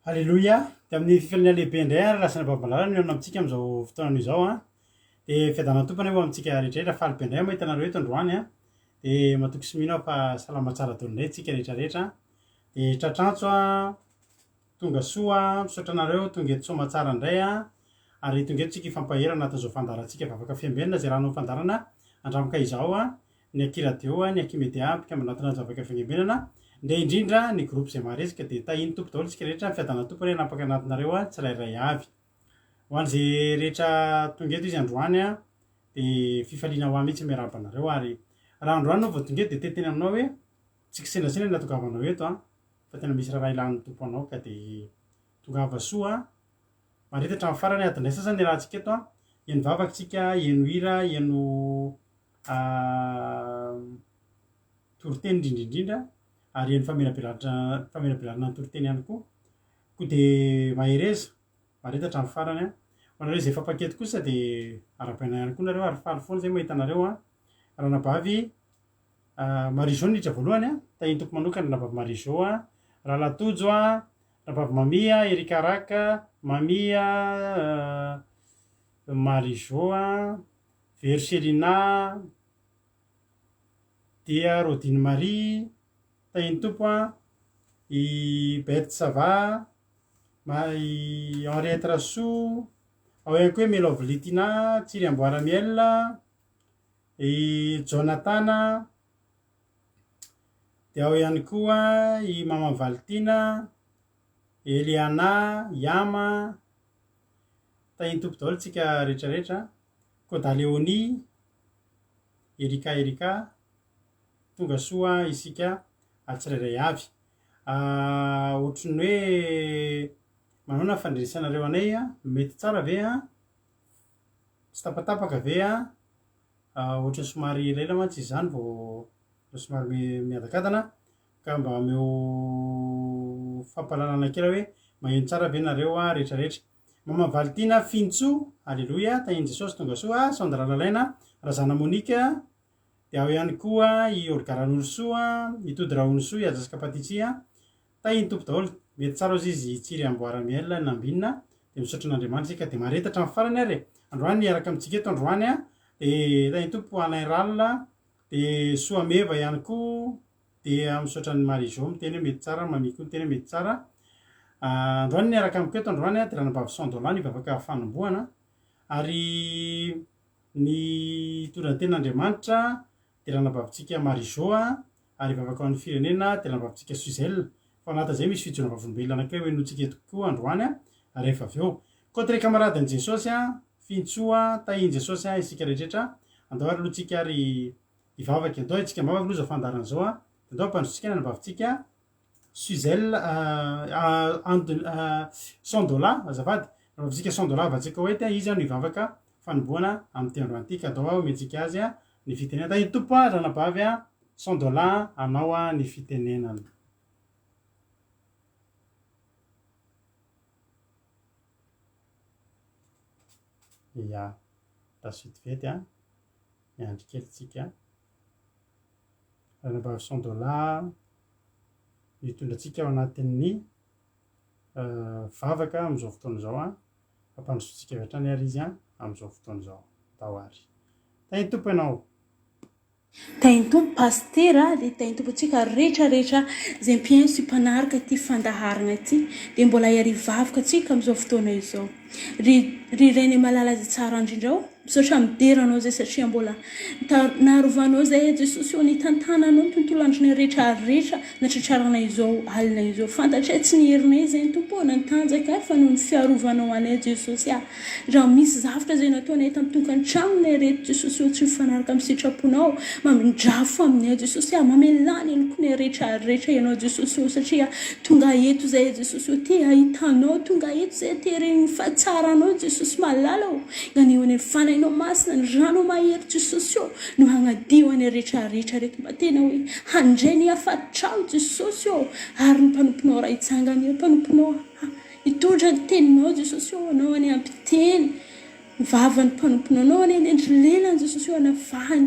Alléluia. De amin'ny fifaliana lehibe indray lasana babalala ny amintsika amin'izao fotoana izao dia fiadanana tompony eo amintsika rehetrarehetra faly be indray mahita anareo eto androany dia matoky sy mino fa salama tsara daholo indray tsika rehetrarehetra dia tratrantso tonga soa misaotra anareo tonga eto soamantsara indray ary tonga eto tsika ifampahera anatin'izao fandarantsika vavaka fiambenana zay raha no fandarana andramoka izao ny akiradio ny akimedia ampika manatona zavaka fiangembenana ndray indrindra ny groupe izay maharesika dia tahiny tompo daholo tsika rehetra fiadana tompony hanapaka anatinareo tsirairay avy ho an'izay rehetra tonga eto izy androany dia fifaliana ho mihitsy miarabanareo ary raha androany anao vao tonga eto dia teteny aminao hoe tsy kisenasena ny natogavanao eto fa tena misy raha ilan'ny tompo anao ka dia tongava soa maritatra amin'ny farany adinay sasany ny rahantsika eto eno vavaksika eno hira eno toroteny indrindraindrindra ary eny famelabelana ny toroteny ihany koa dia mahereza maritatra amin'ny farany ho anareo izay fampankety kosa dia arabaina ihany koa nareo ary faly foana zay mahita anareo raha nabavy marizao niditra voalohany tahiny tompo manokana nabavy marizao raha latojo nabavy mamia erikaraka mamia marizao verselina dia rodine marie tahiny tompo i bete sava i henriette rassou ao ihany koa melove litina tsiry amboaramiel i jonathan dia ao ihany koa i mama valtina eliana yama tahiny tompo daholo tsika rehetrarehetra koda leoni erika tonga soa isika tsirairay avy ohatrany hoe manona fandresanareo anay mety tsara ve tsy tapatapaka ve ohatrany somary elaela mantsy izany vao somary miadakadana ka mba ameo fampalalana kely hoe maheno tsara ve nareo rehetrarehetra mama valtina fintso alleloia tahiny jesosy tonga soa sandra lalaina razana monika dia ao ihany koa i olgaran'olosoa itody rahaolosoa iajasaka patitsia tahiny tompo daholo mety tsara ozy izy tsiry amboaramiel nambinina dia misaotra an'andriamanitra sika dia maretatra amin'ny farany ary androany niaraka amintsika eto androany dia tahiny tompo alain ralina dia soameva ihany koa dia misaotra ny marizao miteny hoe mety tsara mamiko miteny hoe mety tsara androany niaraka amiko eto androany dia raha nabavy sandola nivavaka fanomboana ary ny tondraten'andriamanitra dia raha nabavitsika marizao ary vavaka amin'ny firenena dia raha nabavitsika suzel fa anatin'izay misy fijona vavolombelona anankiray hoenotsika eto koa androany rehefa avy eo koa ry kamaradin'i jesosy fintsoa tahiny jesosy isika rehetrarehetra andao ary alohantsika ary hivavaka andao itsika mavaka aloha zao fandaran'izao dia andao ampandrotsika ny nabavitsika suzel sandola azavady nabavitsika sandola avatsika hoety izy no hivavaka fanomboana amin'ny ty androany ty ka andao omentsika azy ny fitenenana tahiny tompo raha nabavy sandola anao ny fitenenana ia lasuite vety miandry kelitsika raha nabavy sandola mitondratsika ao anatin'ny vavaka amin'izao fotoana izao ampandrosotsika avy hatrany ary izy amin'izao fotoana izao tao ary tahiny tompo ianao tahiny tompo pastera dia tahiny tompo atsika rehetrarehetra zay mpiaino mpanaraka ty fandaharana ty dia mbola iarivavaka atsika amin'izao fotoana izao ry reny malala zay tsara indrindrao misaotra mideranao zay satria mbola naharovanao zay jesosy eo nitantananao ny tontolo androny rehetrarehetra natratrarana izao alina izao fantatray tsy niherinay zay ny tompo nantanjaka fa noho ny fiarovanao anay jesosy raha misy zavatra zay nataonay tamin'ny tokany tranonay reto jesosy eo tsy mifanaraka amin'ny sitraponao mamindrafo aminay jesosy mamelany lokonay rehetrarehetra ianao jesosy eo satria tonga eto zay jesosy eo te ahitanao tonga eto zay tereny fatsaranao jesosy malala ganeo any fanainao masina ny rano mahery jesosy eo no hagnadio any rehetrarehetra reto mba tena hoe handray ny afatitrao jesosy eo ary ny mpanomponao raha hitsangany eo mpanomponao hitondra ny teninao jesosy eo anao any ampiteny vavany mpanomponao anao any endry lelany jesosy eo anavahany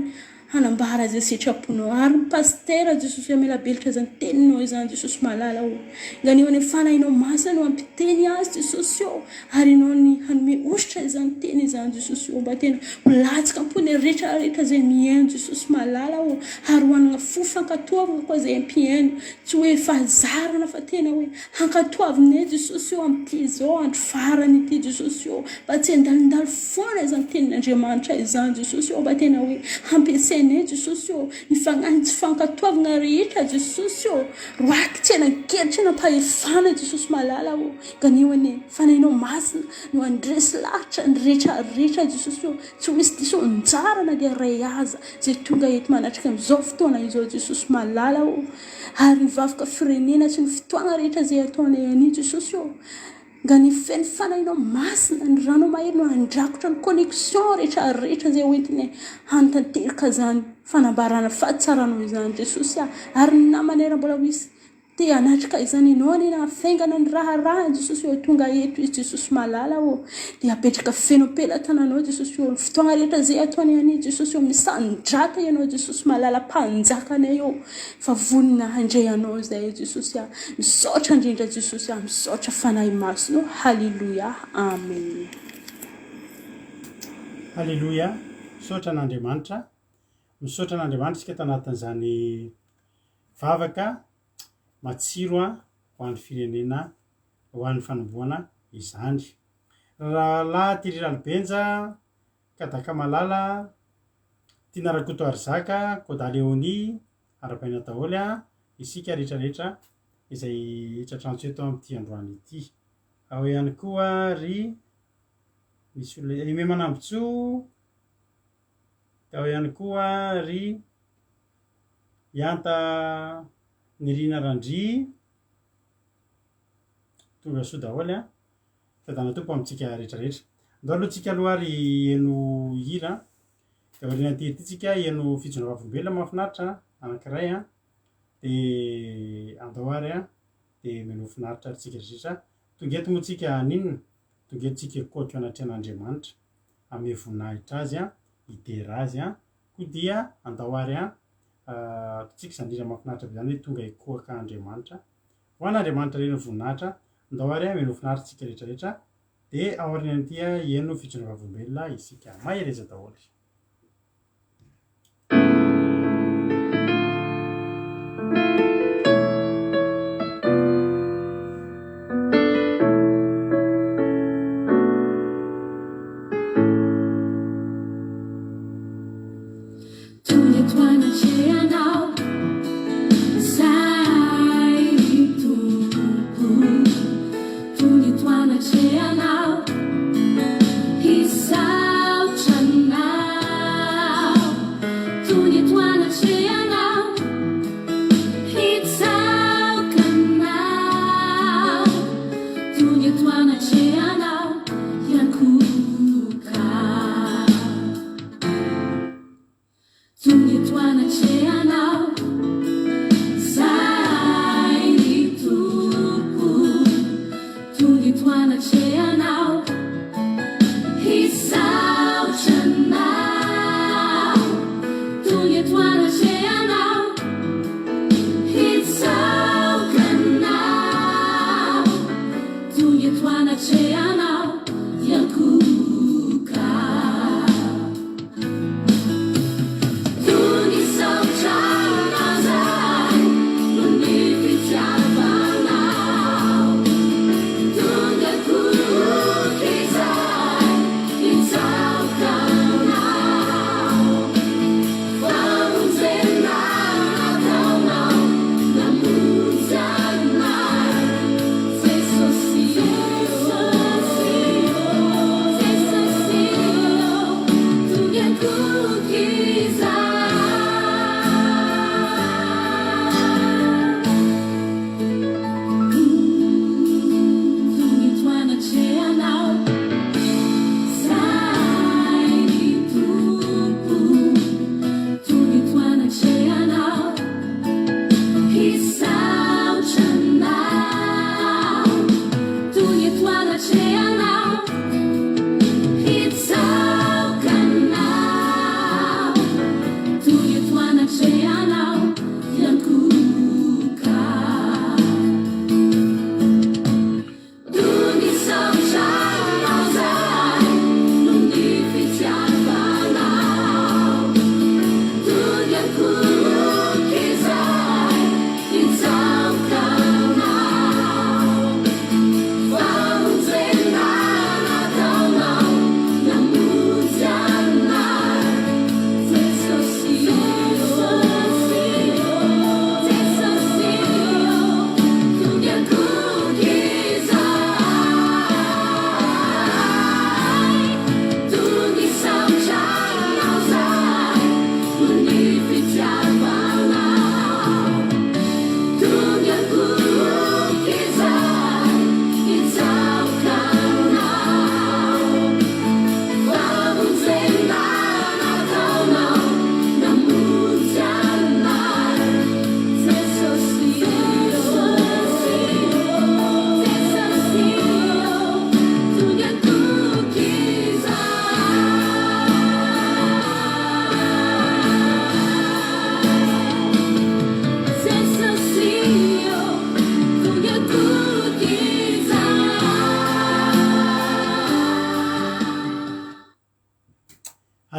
hanambara zay sitraponao ary ny pastera Jesosy amela belatra zany teninao izany Jesosy malala o nganio any fanahinao masina no ampiteny azy Jesosy o ary ianao ny hanome ositra izany teny izany Jesosy o mba tena milatsaka ampony rehetrarehetra zay mihaino Jesosy malala o ary hoanana fo fankatoavana koa zay ampihaino tsy hoe fahazarana fa tena hoe hankatoavana Jesosy o amin'ity zao andro farany ity Jesosy o mba tsy handalindalo foana izany tenin'Andriamanitra izany Jesosy o mba tena hoe ampiasainay Jesosy o ny fagnantsy fankatoavana rehetra Jesosy o roaky tsena keritra nampahefana Jesosy malala o ganio any fanahinao masina no andresy lahatra ny rehetrarehetra Jesosy o tsy misy diso anjara na dia ray aza zay tonga eto manatrika amin'izao fotoana izao Jesosy malala o ary ny vafoka firenena sy ny fotoana rehetra zay ataonay any Jesosy o nga ny feny fanahinao masina ny rano mahery no andrakotra ny connexion rehetrarehetra zay hoentiny hantanteraka zany fanambarana fahatsaranao izany Jesosy ary ny namanera mbola misy te anatrika izany ianao ny nahafaingana ny raharaha Jesosy o tonga eto izy Jesosy malala o dia apetraka feno pelatananao Jesosy o ny fotoana rehetra zay ataony any Jesosy o misandrata ianao Jesosy malala mpanjakanay o fa vonina handray anao zay Jesosy misaotra indrindra Jesosy misaotra fanahy masino halleluja amen halleluja misaotra an'Andriamanitra misaotra an'Andriamanitra isika tanatin'izany vavaka matsiro ho an'ny firenena ho an'ny fanomboana izany raha Tiriralybenja Kadaka Malala Tinarakoto Arzaka Koda Leoni arapaina daholo isika rehetrarehetra izay tratrantso eto amin'ity androany ity ao ihany koa ry misy olona ime manambotso ao ihany koa ry Ianta Nirina Randry tonga soa daholo fadana tompo amintsika rehetrarehetra andao aloha tsika aloha ary eno hira dia aoriana tetytsika eno fijona vavombelona mahafinaritra anankiray dia andao ary dia meno finaritra ary tsika rehetra tonga eto moa tsika ninona tonga eto tsika koto anatryan'Andriamanitra ame voninahitra azy hitera azy koa dia andao ary tsika zandrira mahafinaritra be zany hoe tonga ikoaka Andriamanitra ho an'Andriamanitra reny voninahitra andao ary meno finaritra tsika rehetrarehetra dia aorian'ity eno fijona vavombelona isika mahereza daholo Now, he's out tonight.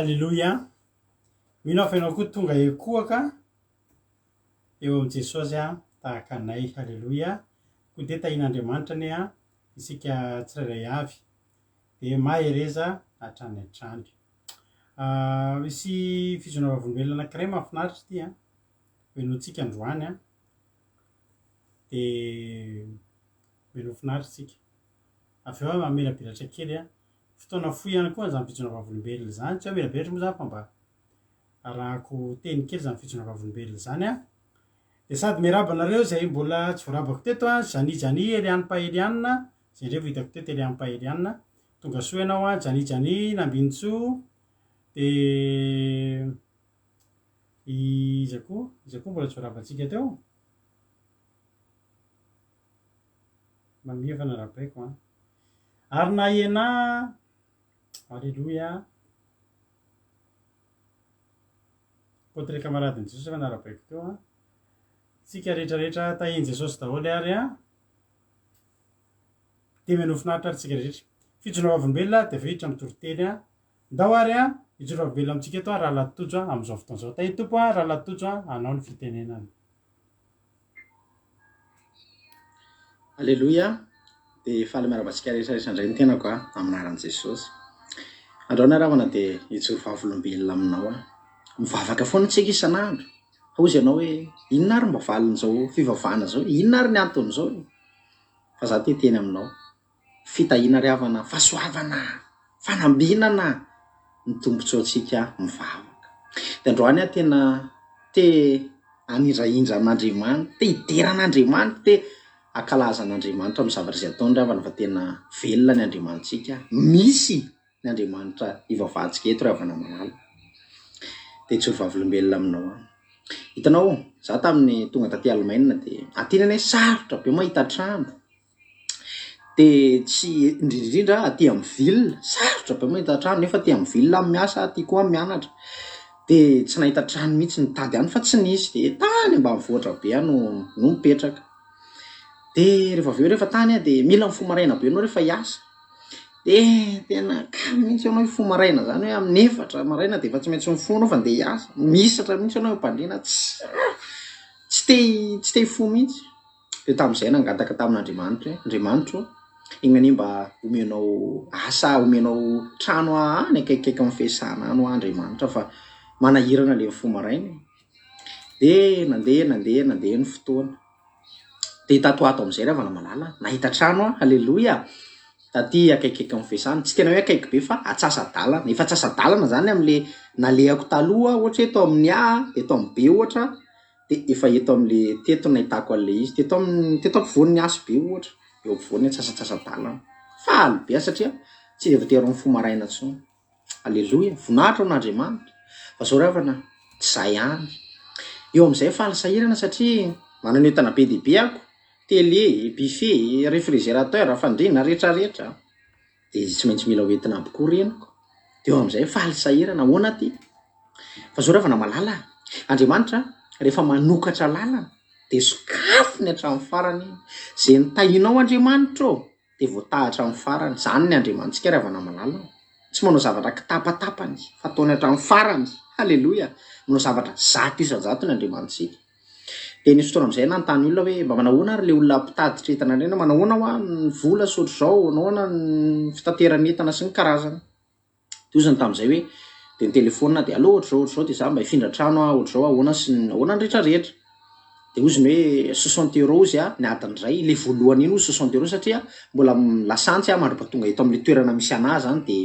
halleloia mino fa ianao koa tonga ekoaka eo am' jesosy a tahaka anay halleloia koa de tahin'andriamanitra ane a isika tsirairay avy de mahereza hatrany hatrany misy fizonao vavolombelona anankiray mahafinaritra ty a hoenotsika androany a de meno finaritra tsika avy eo mamelabelatra kely a fotoana fo ihany koa zany fijona vavolombelona zany tsy hoe melabelatra moa zany fa mba arahako teny kely zany fijona vavolombelona zany a de sady mirabanareo zay mbola tsy voarabako teto a janijany eliany paelianina zay ndre vo hitako teto eliany paelianina tonga soa ianao a janijany nambintso de iza koa mbola tsy voarabantsika teo mamievana rabaiko a ary na iana alleloia kotre kamaradiny jesosy efa narabaiko teo a tsika rehetrarehetra tahiny jesosy daholy ary a de meno finaritra ary tsika rehetra fijona vavolombelona de vehitra mitorotely a ndao ary a fijona vavolombelona amitsika eto a raha latojo a am'izao fotoan'izao tahi tompo a raha latojo a anao ny fitenenany alleloia de faly miarabatsika rehetrarehetra indray ny tenako a aminaran' jesosy androana ravana de ijoro vavolombelona aminao a mivavaka foana tsika isan'andro fa ozy ianao hoe inona ary mba valin'izao fivavahana zao inona ary ny anton'izao fa za te teny aminao fitahina ry havana fahasoavana fanambinana ny tombontso atsika mivavaka de androany a tena te anirahindra an'andriamanitra te hideran'andriamanitra te akalazan'andriamanitra amin'ny zavatra izay ataony ry havana fa tena velona ny andriamanitsika misy ny andriamanitra ivavahantsika eto ry havana malala de ijoro vavolombelona aminao a hitanao za tamin'ny tonga taty Allemagne de atinany hoe sarotra be mahita trano de tsy indrindrindra aty amin'ny ville sarotra be mahita trano nefa aty amin'ny ville miasa aty koa mianatra de tsy nahita trano mihitsy nitady any fa tsy nisy de tany ambanivohitra be no mipetraka de rehefa aveo rehefa tany a de mila mifomaraina be anao rehefa hiasa de tena kamo mihitsy anao fomaraina zany hoe amin'ny 4 maraina de efa tsy maintsy mifono anao fa ndeha hiasa misatra mihitsy anao mpandrina tsy te hifo mihitsy de tamin'izay nangataka tamin'andriamanitra hoe andriamanitra igny anie mba omenao asa omenao trano any akaikaiky amin'ny fiasana any andriamanitra fa manahirana le fomaraina de nandeha ny fotoana de tatoato am'izay ravana malala nahita trano a halleloia taty akaikaiky amin'ny fiasana tsy tena hoe akaiky be fa atsasa-dalana efa atsasa-dalana zany am'le nalehako taloha ohatra eto amin'ny a de eto amin'ny be ohatra de efa eto am'le teto nahitako an'le izy teto ampovoan'ny asy be ohatra eo ampovoany atsasa-dalana faly be satria tsy de voatery ny fomaraina tsony halleloia vonahitra n'andriamanitra fa zao ravana tsy zay any eo am'izay faly sahirana satria manana entana be dibe ako télé buffet réfrigérateur fandrina rehetrarehetra de tsy maintsy mila hoentina abokoa reniko de eo am'izay faly sahirana ahoana ty fa zao ravana malala andriamanitra rehefa manokatra lalana de sokafo ny hatramin'ny farany zay nitahinao andriamanitra de voatahatra amin'ny farany zany ny andriamanitsika ravana malala tsy manao zavatra kitapatapany fa ataony hatramin'ny farany halleloia manao zavatra zato isan-jato ny andriamanitsika de nisy fotoana am'izay nanontany olona hoe mba manahoana ary le olona mpitaditra entana reny manahoana hoa ny vola sotro zao nahoana ny fitaterany entana sy ny karazana de ozany tamin'izay hoe de ny telefona de allo ohatr'zao de za mba hifindra trano a ohatr'zao ahoana sy ahoana ny rehetrarehetra de oziny hoe 60 € izy a ny adiny ray le voalohany iny ozy 60 € satria mbola lasantsy a mandroba tonga eto am'le toerana misy anazy zany de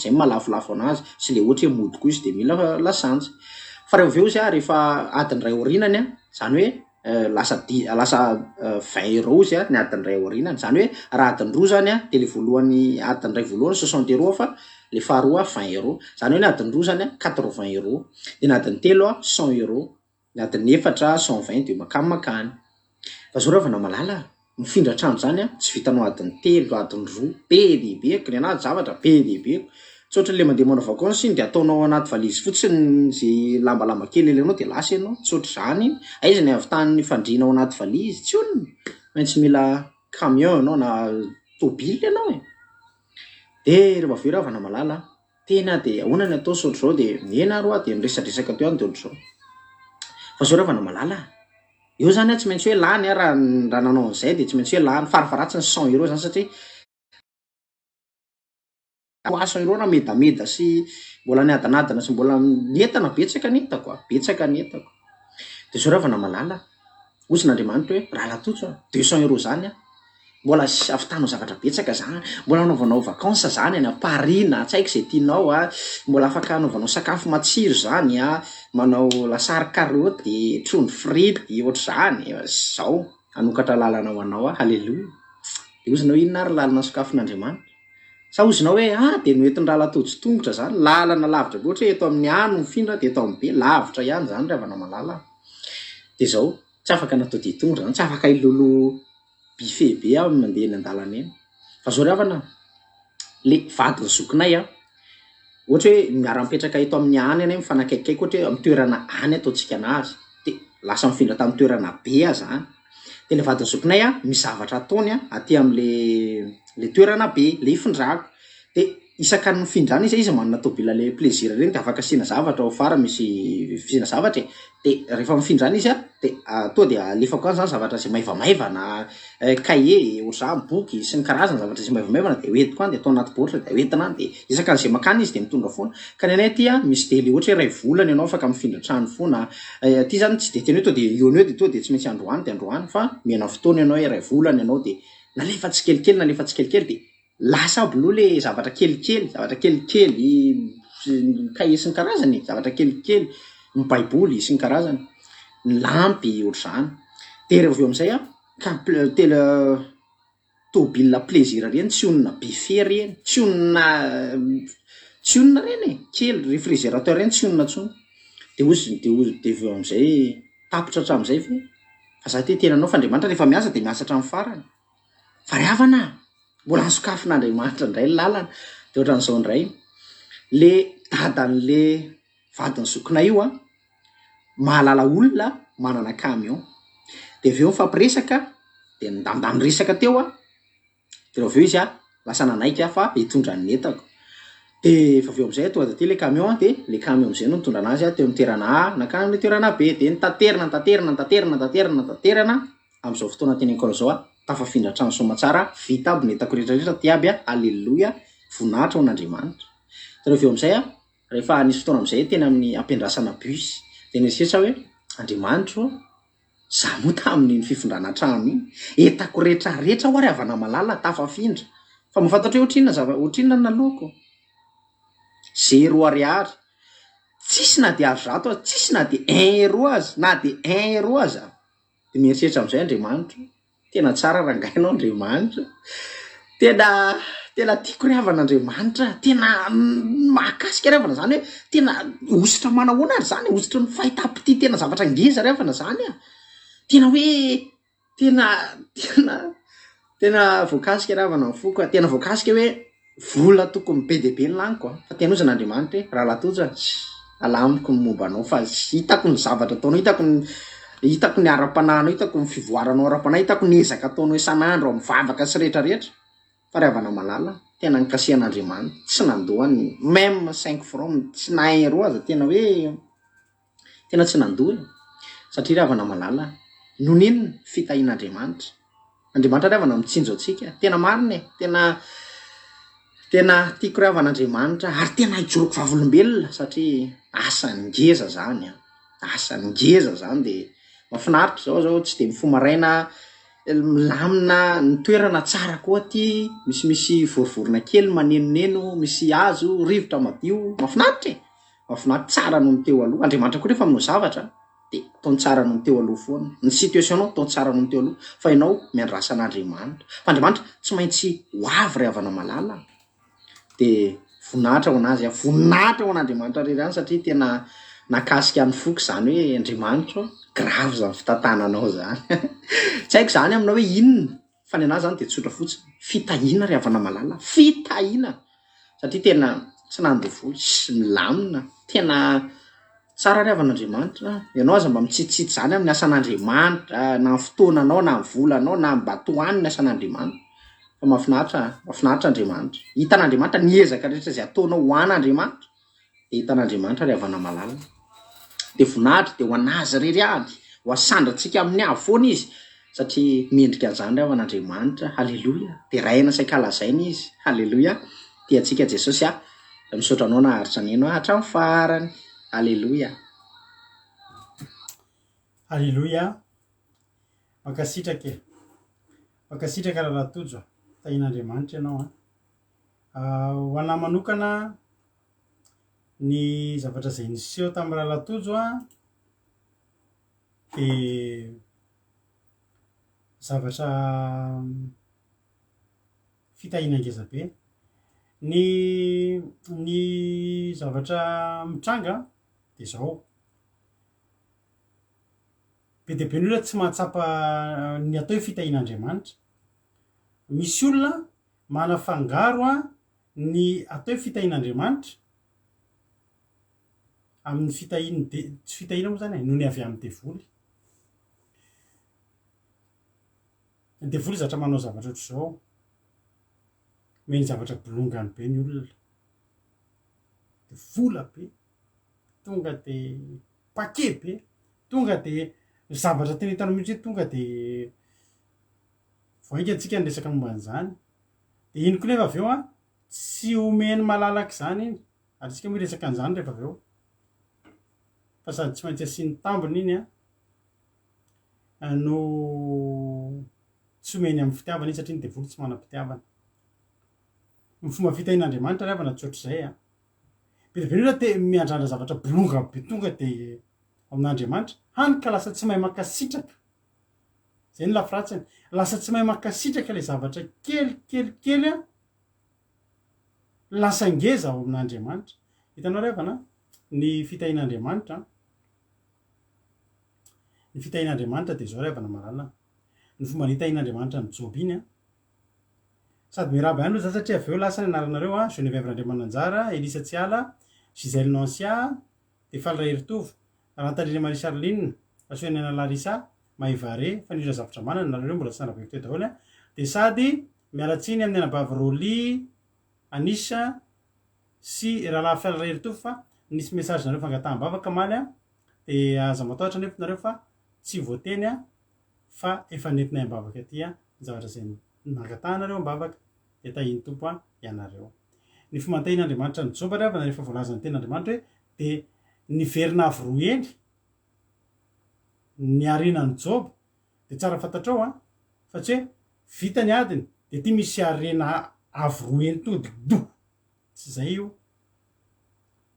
zay malafolafo anazy sy le ohatra hoe mody koa izy de mila lasantsy fa rehefa aveo izy a rehefa adiny ray orinany a zany hoe lasa 20 € izy a ny adiny ray orinany zany hoe raha adiny roa zany a de le voalohany adiny ray voalohany 60 € fa le faharoa 20 € zany hoe ny adiny roa zany a 80 € de ny adiny telo a 100 € ny adiny efatra 120 de makany fa zao ravana malala mifindra trano zany a tsy vitanao adiny telo adiny roa be debeko ny anazy zavatra be debeko tsy ohatra le mandeha manao vacances iny de ataonao anaty valizy fotsiny zay lambalamba kely elenao de lasa ianao tsy ohatra zany aiza ny avy tany fandrinao anaty valizy tsy onony maintsy mila camion anao na tobily ianao de rehefa aveo ravana malala tena de ahoana ny atao saotra zao de ena ro a de niresadresaka teo any de ohatr'izao fa zao ravana malala eo zany a tsy maintsy hoe lany a raha nanao an'izay de tsy maintsy hoe lany farafaratsiny 100 € zany satria 100 € na medameda sy mbola niadanadana sy mbola nientana betsaka ny entako betsaka ny entako de zao ravana malala ozy n'Andriamanitra hoe raha latotso 200 € zany a mbola avitanao zavatra betsaka zany mbola anaovanao vakansa zany any a Paris na tsy haiko zay tianao a mbola afaka anaovanao sakafo matsiro zany a manao lasary karaoty trondro frity ohatr'izany zao anokatra lalana ho anao a halleloja de ozinao inona ary lalana sokafon'Andriamanitra sa ozinao hoe de noentin'ny raha latojo tongotra zany lalana lavitra loatra eto amin'ny ano mifindra de eto amin'ny be lavitra ihany zany ravana malala de zao tsy afaka natao dia tongotra zany tsy afaka ilolo buffet be a mandeha eny an-dalana eny fa zao ravana le vadiny zokinay a ohatra hoe miara-mipetraka eto amin'ny any any mifanakaikaiky ohatra hoe amin'ny toerana any ataontsika anazy de lasa mifindra tamin'ny toerana be a zany de le vadiny zokinay a misy zavatra ataony a aty am'le toerana be le ifindrako de isakany mifindrany izy manana tobila le plaisir reny de afaka asiana zavatra ao afara misy fisina zavatra de rehefa mifindrany izy a de toa de alefako any zany zavatra zay maivamaivana cahier ohatr'izany boky sy ny karazana zavatra zay maivamaivana de hoentiko any de atao anaty baoritra de hoentina any de isakan'izay makany izy de mitondra foana ka ny anay aty a misy dely ohatra hoe ray volana ianao afaka mifindra trano foana ty zany tsy de teny hoe to de iona eo de to de tsy maintsy androany de androany fa mena fotoana ianao hoe ray volana ianao de nalefa tsy kelikely nalefa tsy kelikely de lasa aby loha le zavatra kelikely cahier sy ny karazany zavatra kelikely ny baiboly sy ny karazany ny lampy ohatr'izany de rehefa avy eo amin'izay a tela tobila plaisir reny tsy onona buffet reny tsy onona reny kely réfrigérateur reny tsy onona tsony de ozy de avy eo amin'izay tapitra hatramin'izay fa za ty tenanao fa Andriamanitra rehefa miasa de miasa hatramin'ny farany fa ry havana mbola ansokafon'Andriamanitra indray ny lalana de ohatran'izao indray le dadan'le vadiny zokinay io a mahalala olona manana camion de avy eo mifampiresaka de ndamindamy resaka teo a de avy eo izy a lasa nanaiky fa hitondra ny entako de avy eo amin'izay tonga de ty le camion de le camion am'izay no nitondra anazy teo amin'ny toerana A nakany amin'ny toerana B de nitaterana am'izao fotoana teneniko anao zao a tafafindra trano somatsara vita aby ny entako rehetrarehetra ty aby a alleloja voninahitra ho an'Andriamanitra de avy eo amin'izay a rehefa nisy fotoana amin'izay teny amin'ny ampiandrasana bus de nieritreretra hoe Andriamanitra za moa tamin'ny fifindrana trano iny entako rehetrarehetra ho ary havana malala tafafindra fa mahafantatra hoe ohatrinona naloko 0 ariary tsisy na de azozato azy tsisy na de 1 € azy na de 1 € aza de mieritreritra amin'izay Andriamanitra tena tsara rangainao Andriamanitra tena tiako ry havan'Andriamanitra tena mahakasika ry havana zany hoe tena ositra manahoana ary zany ositra ny fahitapity tena zavatra ngeza ry havana zany a tena hoe tena voakasika ry havana ny foko tena voakasika hoe vola tokony be de be ny laniko fa tena ozy n'Andriamanitra hoe raha latoja alamiko ny momba anao fa hitako ny zavatra ataonao hitako ny ara-panahinao hitako ny fivoaranao ara-panahy hitako ny ezaka ataonao isan'andro amin'ny vavaka sy rehetrarehetra fa ry havana malala tena nikasihan'Andriamanitra tsy nandohany même 5 francs tsy na 1 € aza tena hoe tena tsy nandohany satria ry havana malala noneniny fitahian'Andriamanitra Andriamanitra ry havana mitsinjo antsika tena marina tena tiako ry havan'Andriamanitra ary tena hijoroko vavolombelona satria asa ngeza zany de mahafinaritra zao tsy de mifo maraina milamina ny toerana tsara koa ty misy vorovorona kely manenoneno misy hazo rivotra madio mahafinaritra tsara noho ny teo aloha Andriamanitra koa rehefa minao zavatra de taony tsara noho ny teo aloha foana ny situationao taony tsara noho ny teo aloha fa ianao miandrasa an'Andriamanitra fa Andriamanitra tsy maintsy ho avy ry havana malala de voninahitra ho anazy voninahitra ho an'Andriamanitra rery any satria tena nakasika ny foko zany hoe Andriamanitra grave zany fitantananao zany tsy haiko zany aminao hoe inona fa ny anazy zany de tsotra fotsiny fitahiana ry havana malala fitahiana satria tena tsy nandovoly sy milamina tena tsara ry havan'Andriamanitra ianao aza mba mitsitsitsy zany amin'ny asan'Andriamanitra na ny fotoananao na ny volanao na ny batoany ny asan'Andriamanitra fa mahafinaritra andriamanitra, hitan'andriamanitra niezaka rehetra zay ataonao ho an'andriamanitra de hitan'andriamanitra ry havana malala de vonahitra de ho anazy reryady ho asandratsika amin'ny avoana izy satria miendrika an'izany ry havan'andriamanitra. Halleloia. De raina saikalazaina izy. Halleloia. Tia antsika Jesosy misaotra anao naharitra aneno hatramin'ny farany. Halleloia. Halleloia. Mankasitraka rahalatojo tahin'andriamanitra ianao ho anahy manokana ny zavatra zay niseho tamin'ny rahalatojo de zavatra fitahina angezabe. Ny zavatra mitranga de zao be de be ny olona tsy mahatsapa ny atao hoe fitahin'andriamanitra. Misy olona manafangaro ny atao hoe fitahin'andriamanitra amin'ny fitahiny de tsy fitahina moa zany noho ny avy amin'ny devoly. Ny devoly zatra manao zavatra ohatr' zao, meny zavatra bolongany be ny olona, de vola be, tonga de pake be, tonga de zavatra tena hitanao mihitsy hoe tonga de voainga antsika ny resaka momba an'izany. De iny koa nefa avy eo tsy omeny malalaka zany iny ary tsika moa resaka an'izany rehefa avy eo fa sady tsy maintsy asiany tambiny iny no tsy omeny amin'ny fitiavana iny satria ny devoly tsy manam-pitiavana. Ny fomba fitahin'andriamanitra ry havana tsy ohatr'izay be de be ny olona te miandrandra zavatra bolonga be tonga de amin'andriamanitra hany ka lasa tsy mahay mankasitraka. Zay ny lafiratsiny, lasa tsy mahay mankasitraka le zavatra kelikely lasa ngeza ao amin'andriamanitra. Hitanao ry havana ny fitahin'andriamanitra de zao ry havana marana. Ny fomba nitahin'andriamanitra ny Job iny sady miraba ihany loha za satria avy eo lasa ny anaranareo Geneviève Randriamananjara, Elisa Tsiala, Gisèle Nansia, de Faly Raheritovo, Rantandrina Marie Charline, Soeniana Larissa, Maivare, fanindra zavatra manana nareo mbola tsy narabeky teo daholo de sady mialatsiny amin'ny anabavy Roly, Anisa sy rahalahy Faly Raheritovo fa nisy message nareo fangataham-bavaka maly de aza matahotra nefa nareo fa tsy voateny fa efa nentinay am-bavaka aty zavatra zay nangatahanareo am-bavaka de tahiny tompo ianareo. Ny fomba nitahin'andriamanitra ny Job ry havana rehefa voalazany ten'andriamanitra hoe de niverina avy roa eny ny arenan'ny Job de tsara fantatrao fa tsy hoe vita ny adiny de ty misy arena avy roa eny to de do tsy zay io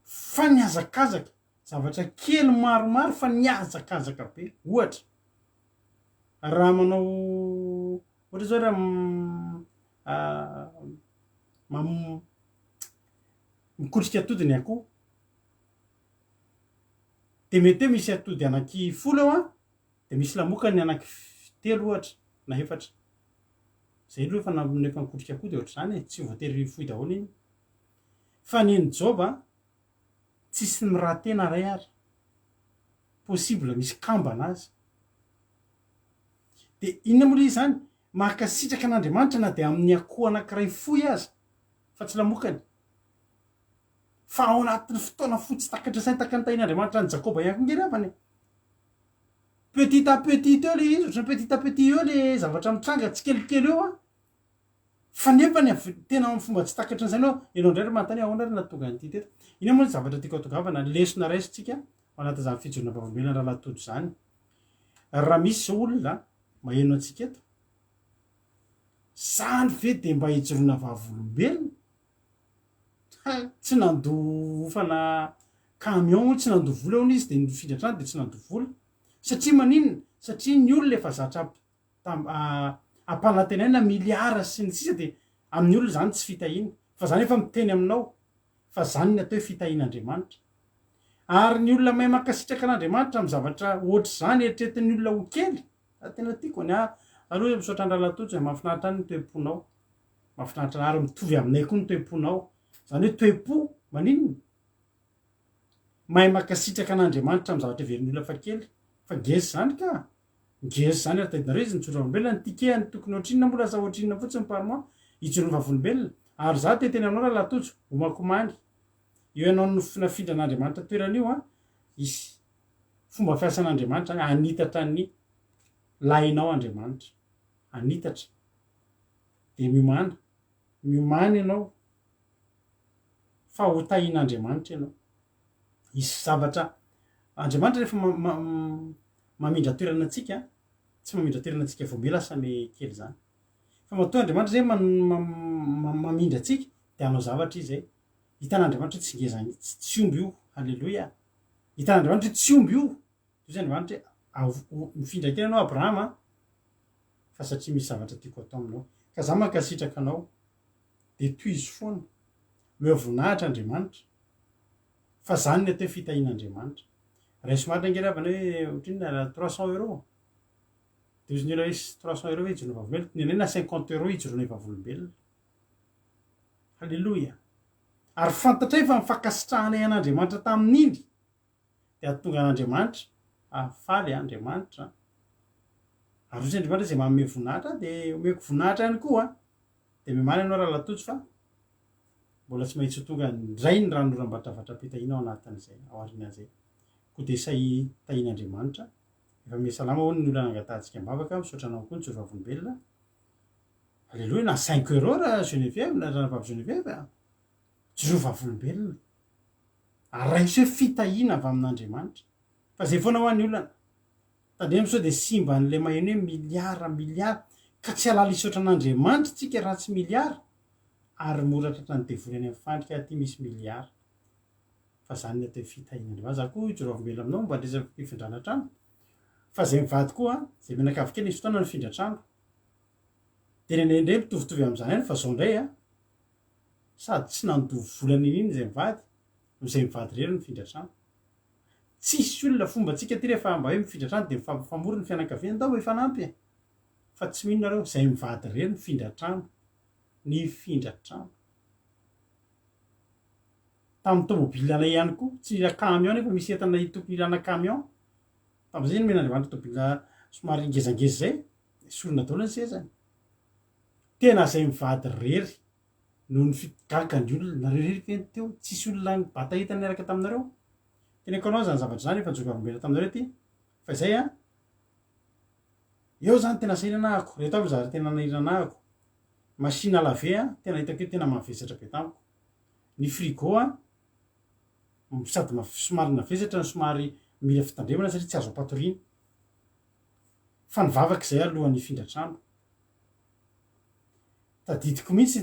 fa niazakazaka zavatra kely maromaro fa niazakazaka be. Ohatra raha manao ohatra zao raha mikotrika atody ny akoho de mety hoe misy atody anaky 10 eo de misy lamokany anaky 3 ohatra na 4 zay aloha fa nefa mikotrika akoho de ohatr'izany tsy voatery fohy daholo iny fa neny Job tsisy ny raha tena ray ary possible misy kamba anazy de inona moa izy zany mahakasitraka an'andriamanitra na de amin'ny akoho anankiray fohy aza fa tsy lamokany fa ao anatin'ny fotoana fotsy takatra sainy taka nitahin'andriamanitra ny Jakoba ihany ngery avany petit à petit eo le izy ohatrany petit à petit eo le zavatra mitranga tsy kelikely eo fa nefa ny tena amin'ny fomba tsy takatra ny sainao ianao indray ry manontany ahoana ry nahatonga an'ity teto. Ina moa ny zavatra tiako atongavana lesona raisitsika ao anaty zany fijorona vavolombelona raha latojo zany. Raha misy zao olona maheno antsika eto zany ve de mba hijorona vavolombelona tsy nandofana camion tsy nandovola eo izy de nifindra trano de tsy nandovola satria maninona satria ny olona efa zatra ampanantenaina miliara sy ny sisa de amin'ny olona zany tsy fitahina fa zany efa miteny aminao fa zany ny atao hoe fitahin'andriamanitra. Ary ny olona mahay mankasitraka an'andriamanitra amin'ny zavatra ohatr' zany eritreretin'ny olona ho kely tena tiako ny aloha misaotra ny rahalatojo mahafinaritra any ny toe-ponao mahafinaritra ary mitovy aminay koa ny toe-ponao zany hoe toe-po maninona mahay mankasitraka an'andriamanitra amin'ny zavatra everin'ny olona fa kely fa gezy zany ka ngezy zany ary tadinareo izy nitsoro vavolombelona ny tikehany tokony ohatrinona mbola za ohatrinona fotsiny parmois itsoro ny vavolombelona ary za teteny aminao raha latojo homakomany eo ianao nafindran'andriamanitra toerana io a isy fomba fiasan'andriamanitra zany anitatra ny lainao andriamanitra anitatra de miomany ianao fa hotahin'andriamanitra ianao isy zavatra andriamanitra rehefa mamindra toerana atsika tsy mamindra toerana atsika vombe lasany kely zany fa matoa andriamanitra zay mamindra atsika de anao zavatra izay hitan'andriamanitra tsy ngezany tsy omby io halleloia hitan'andriamanitra tsy omby io toy zay andriamanitra mifindra kely anao abrahama fa satria misy zavatra tiako atao aminao ka za mankasitraka anao de toy izy foana meo voninahitra andriamanitra fa zany ny atao fitahin'andriamanitra raha somary angeravana hoe ohatrinona 300 € de izy ny ola isy 300 € hoe ijorona vavolombelona nenena 50 € ijorona vavolombelona halleloia ary fantatray fa mifankasitrahanay an'andriamanitra tamin'iny de atonga an'andriamanitra afaly andriamanitra ary ozy andriamanitra zay manome voninahitra de omeko voninahitra ihany koa de miomany anao raha latojo fa mbola tsy maintsy ho tonga ndray ny ranorambatravatrapitahinao anatin'izay aoarinan'izay ko de say tahin'andriamanitra efa mesalama ho ny olana angatahantsika mivavaka misaotra anao koa ny tsoro vavolombelona halleloia na 5 € raha Geneviève na ranavavy Geneviève joro vavolombelona ary raha isy hoe fitahina avy amin'andriamanitra fa zay foana ho an'ny olana tandremo sao de simba an'le maheno hoe miliara ka tsy alala isotra an'andriamanitra tsika raha tsy miliara ary moratratra ny devoly any amin'ny fandrika ty misy miliara fa zany ny atao fitahin'andriamanitra za koa ijoro vavolombelona aminao mba ndreza fifindrana trano fa zay mivady koa zay menakavy kely nisy fotoana nifindra trano tenenay ndray mitovitovy am'izany any fa zao ndray sady tsy nandovo volana iny zay mivady zay mivady rery mifindra trano tsisy olona fomba tsika ty rehefa mba hoe mifindra trano de famoro ny fianakaviana ndao efa nampy fa tsy mihinonareo zay mivady rery mifindra trano nifindra trano tamin'ny tomobile anay ihany koa tsy camion nefa misy entana tokony ilana camion tam'zay ny men'andriamanitra tobile somary ngezangeza zay solona daola ny sezany tena zay mivady rery noho ny figagany olona nareo rery feny teo tsisy olona bata hitany miaraka taminareo teneko anao zany zavatra zany efa joro vavolombelona taminareo ty fa zay eo zany tena sahinanahako reto avy zary tena nahiranahako masina lave tena hitako hoe tena mavesatra be tamiko ny frigo sady somary navesatra ny somary mila fitandremana satria tsy azo apatorina fa nivavaka zay alohan'ny findra trano tadidiko mihitsy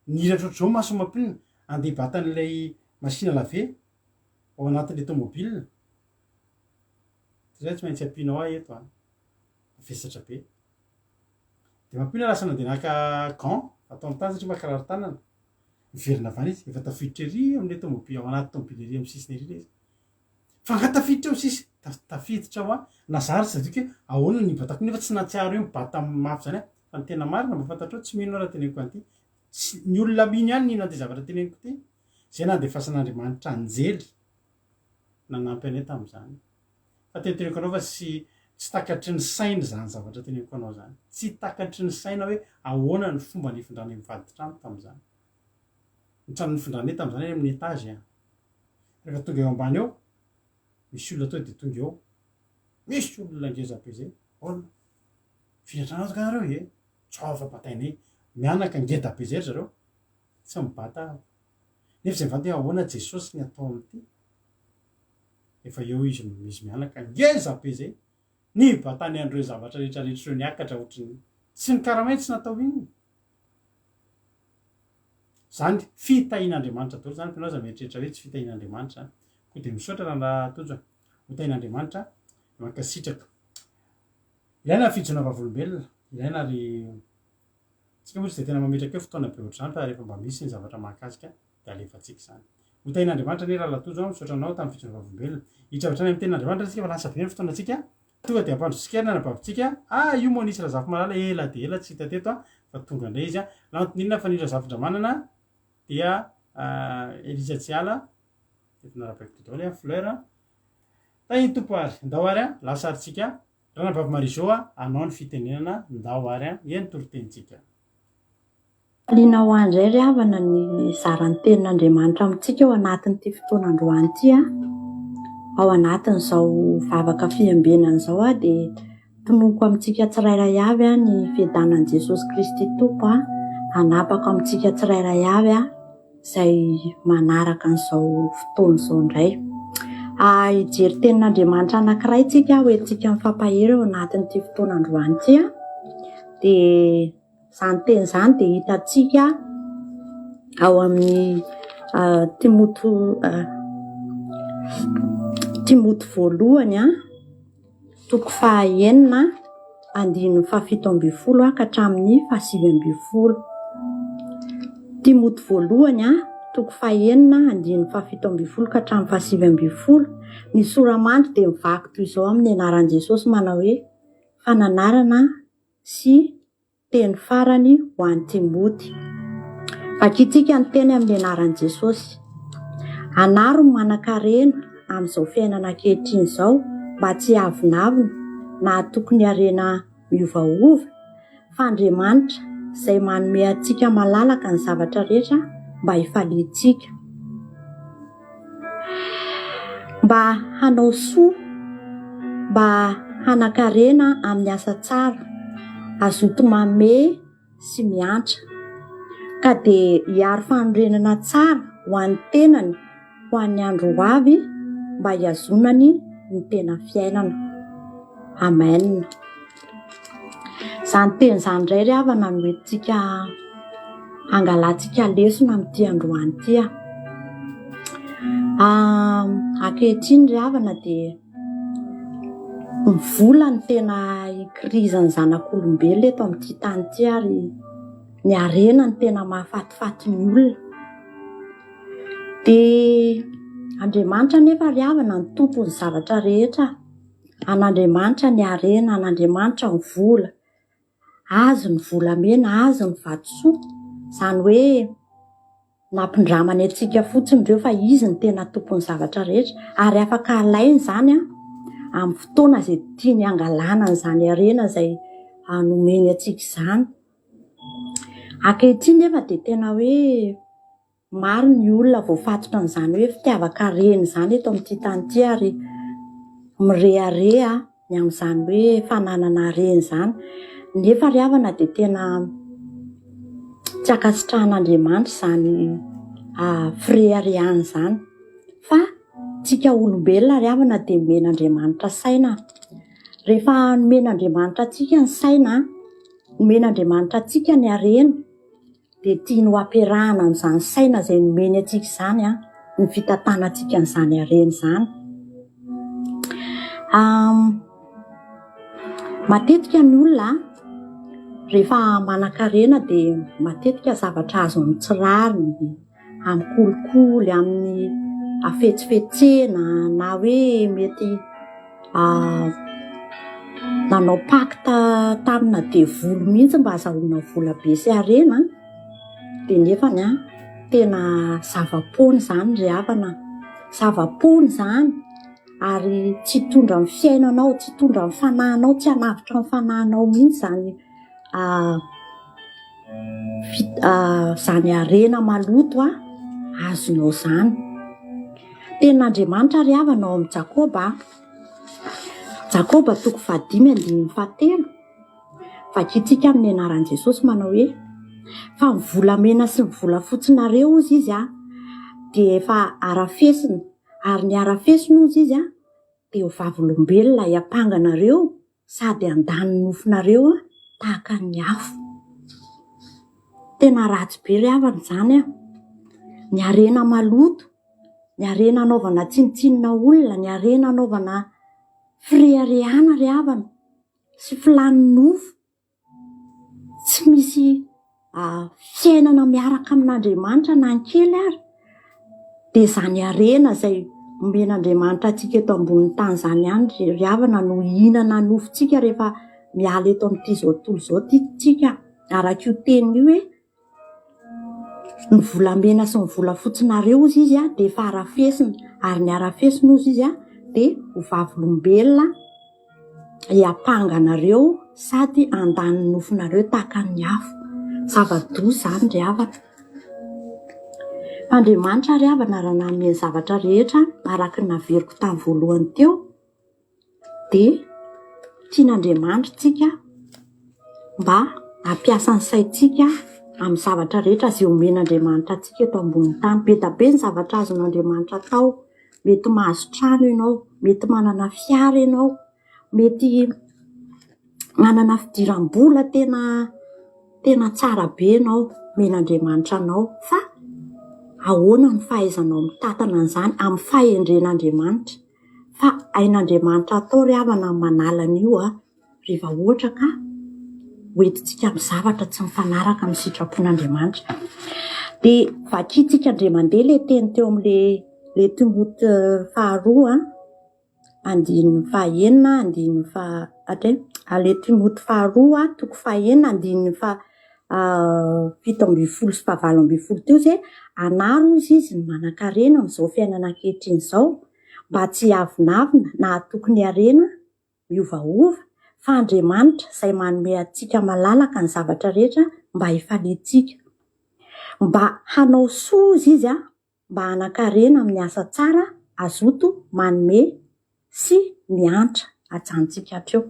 niratra ohatr'izao maso mampinina andeha batan'ilay masina lave ao anatin'le tomobile zay tsy maintsy ampinao eto mavesatra be de mampina lasa nandeha naka gant atao amin'ny tany satria makarary tanana miverina avany izy efa tafiditra ery am'le tomobile ao anaty tomobile ery amin'ny sisiny ery izy fa ngatafiditra eo sisy tafiditra ao nazary sadika hoe ahoana ny batako nefa tsy natsiaro eo mibata mafy zany fa ny tena marina mba fantatrao tsy mino raha teneniko an'ity ny olona mino ihany nino an'ty zavatra teneniko ty zay nandefasan'andriamanitra anjely nanampy anay tam'izany fa tenteneko anao fa tsy takatry ny saina zany zavatra teneniko anao zany tsy takatry ny saina hoe ahoana ny fomba nifindranay mivady trano tam'izany ny trano nifindranay tam'izany amin'ny étage rehefa tonga eo ambany eo misy olona atao de tonga eo misy olona ngezabe zay olona findratrano ato kanareo tsova batainay mianaka ngeda be zay ry zareo tsy mibata nefa zay mivady hoe ahoana jesosy ny atao am'ty efa eo izy mianaka ngeza be zay ny batany andreo zavatra rehetrarehetra reo niakatra ohatriny tsy ny karamay tsy natao iny zany fitahin'andriamanitra dolo zany finao za mieritreritra hoe tsy fitahin'andriamanitra ko de misaotra raha natojo hotahin'andriamanitra mankasitraka ilaina fijona vavolombelona ilaina ary tsika moa tsy de tena mametraka eo fotoana be ohatr'izany fa rehefa mba misy ny zavatra mahakasika de alefatsika zany hotahin'andriamanitra ne raha latojo misaotra anao tamin'ny fijona vavolombelona hitravatra any amin'ny tenin'andriamanitra tsika fa lasa be ny fotoana tsika tonga de ampandrotsika na nabavitsika io moa nisy razafy malala ela de ela tsy hita teto fa tonga indray izy lantoninona fa nidra zafindramanana dia Eliza Tsiala efa narapaiko daoly fleur tahiny tompo ary ndao ary lasa arytsika raha nampavimarizo a anao ny fitenenana ndao ary a eny torotentsika liana ho andray ry havana ny zarany tenin'Andriamanitra amintsika ao anatin'ity fotoanandroany ity a ao anatin'izao vavaka fiambenana zao a dia tonoko amintsika tsirairay avy a ny fiadanan'i Jesosy Kristy tompo a anapaka amintsika tsirairay avy a izay manaraka an'izao fotoana izao indray hijery tenin'Andriamanitra anankiray tsika hoentsika mifampahery ao anatin'ity fotoanandroany ity a dia izany teny izany dia hitantsika ao amin'ny Timoty voalohany a toko 9 andininy 17 ka hatramin'ny 19. Timoty voalohany a toko 9 andininy 17 ka hatramin'ny 19. Ny soramandry dia mivaky toy izao amin'ny anaran'i Jesosy manao hoe fananarana sy teny farany ho an'i Timoty. Vakitsika ny teny amin'ny anaran'i Jesosy. Anaro ny manan-karena amin'izao fiainana ankehitriny izao mba tsy havinavina na tokony harena miovaova fa Andriamanitra izay manome antsika malalaka ny zavatra rehetra mba hifaliantsika. Mba hanao soa, mba hanan-karena amin'ny asa tsara, azoto manome sy miantra ka dia hiaro fanorenana tsara ho an'ny tenany ho an'ny andro ho avy mba hiazonany ny tena fiainana. Amen. Izany teny izany indray ry havana no entintsika angalantsika lesona amin'ity androany ity a. Ankehitriny ry havana dia ny vola ny tena hikirizan'ny zanak'olombelona eto amin'ity tany ity ary ny harena ny tena mahafatifaty ny olona. Dia Andriamanitra nefa ry havana ny tompon'ny zavatra rehetra. An'Andriamanitra ny harena, an'Andriamanitra ny vola. Azo ny volamena, azo ny vatosoa. Izany hoe nampindramany antsika fotsiny ireo fa izy ny tena tompon'ny zavatra rehetra ary afaka alainy izany a amin'ny fotoana izay tiany hangalana izany harena izay nomeny antsika izany. Ankehitriny nefa dia tena hoe maro ny olona voafatotra n'izany hoe fitiavaka-harena izany eto amin'ity tany ity ary mirearea ny amin'izany hoe fananana harena izany. Nefa ry havana dia tena tsy ankasitrahan'Andriamanitra izany firehareana izany fa tsika olombelona ry havana dia nomen'Andriamanitra saina. Rehefa nomen'Andriamanitra antsika ny saina, nomen'Andriamanitra antsika ny harena dia tiany ho ampiarahana amin'izany saina izay nomeny antsika izany ny fitantanantsika n'izany harena izany. Matetika ny olona rehefa manan-karena dia matetika zavatra azo mitsirariny, amin'ny kolikoly, amin'ny afetsifetsena na hoe mety nanao pacte tamina devoly mihitsy mba azahoana vola be sy harena dia nefany tena zava-pony izany ry havana. Zava-pony izany ary tsy hitondra amin'ny fiainanao, tsy hitondra amin'ny fanahinao, tsy hanavitra amin'ny fanahinao mihitsy izany izany harena maloto azonao izany. Tenin'Andriamanitra ry havana ao amin'ny Jakoba toko 5:7 vakitsika amin'ny anaran'i Jesosy manao hoe fa ny volamena sy ny volafotsynareo ozy izy dia efa arafesina ary ny arafesina ozy izy dia ho vavolombelona hiampanganareo sady handany nofinareo tahaka ny afo. Tena ratsy be ry havana izany ny harena maloto, ny harena anaovana tsinitsinina olona, ny harena anaovana firehareana ry havana sy filany nofo, tsy misy fiainana miaraka amin'Andriamanitra na ny kely ary dia izany harena izay omen'Andriamanitra antsika eto ambonin'ny tany izany ihany ry havana no hihinana nofontsika rehefa miala eto amin'ity izao tontolo izao tsika. Araka io teniny io hoe ny volamena sy ny volafotsynareo ozy izy dia efa arafesina ary ny arafesina ozy izy dia ho vavolombelona hiampanganareo sady andany nofinareo tahaka ny afo. Zava-doza zany ry havana. Andriamanitra ry havana raha nanome zavatra rehetra araka ny naveriko tamin'ny voalohany teo, dia tian'Andriamanitra tsika mba hampiasa ny saintsika amin'ny zavatra rehetra izay omen'Andriamanitra atsika eto ambony tany. Be da be ny zavatra azon'Andriamanitra atao. Mety mahazo trano ianao, mety manana fiara ianao, mety manana fidiram-bola tena tsara be ianao, men'Andriamanitra anao. Fa ahoana ny fahaizanao mitantana an'izany amin'ny fahendren'Andriamanitra? Fa hain'Andriamanitra atao ry havana manala an'io rehefa ohatra ka hoentintsika amin'ny zavatra tsy mifanaraka amin'ny sitrapon'Andriamanitra. Dia vakiantsika indray mandeha ilay teny teo amin'ilay Timote faharoa andininy fahaenina andininy ilay Timote faharoa toko fahaenina andininy fito ambin'ny folo sy fahavalo ambin'ny folo teo, izay anaro izy ny manan-karena amin'izao fiainana ankehitriny izao, mba tsy avinavina na tokony harena miovaova, fa Andriamanitra izay manome antsika malalaka ny zavatra rehetra mba hifaliantsika, mba hanao soza izy mba hanan-karena amin'ny asa tsara azoto manome sy miantra hajantsika hatreo,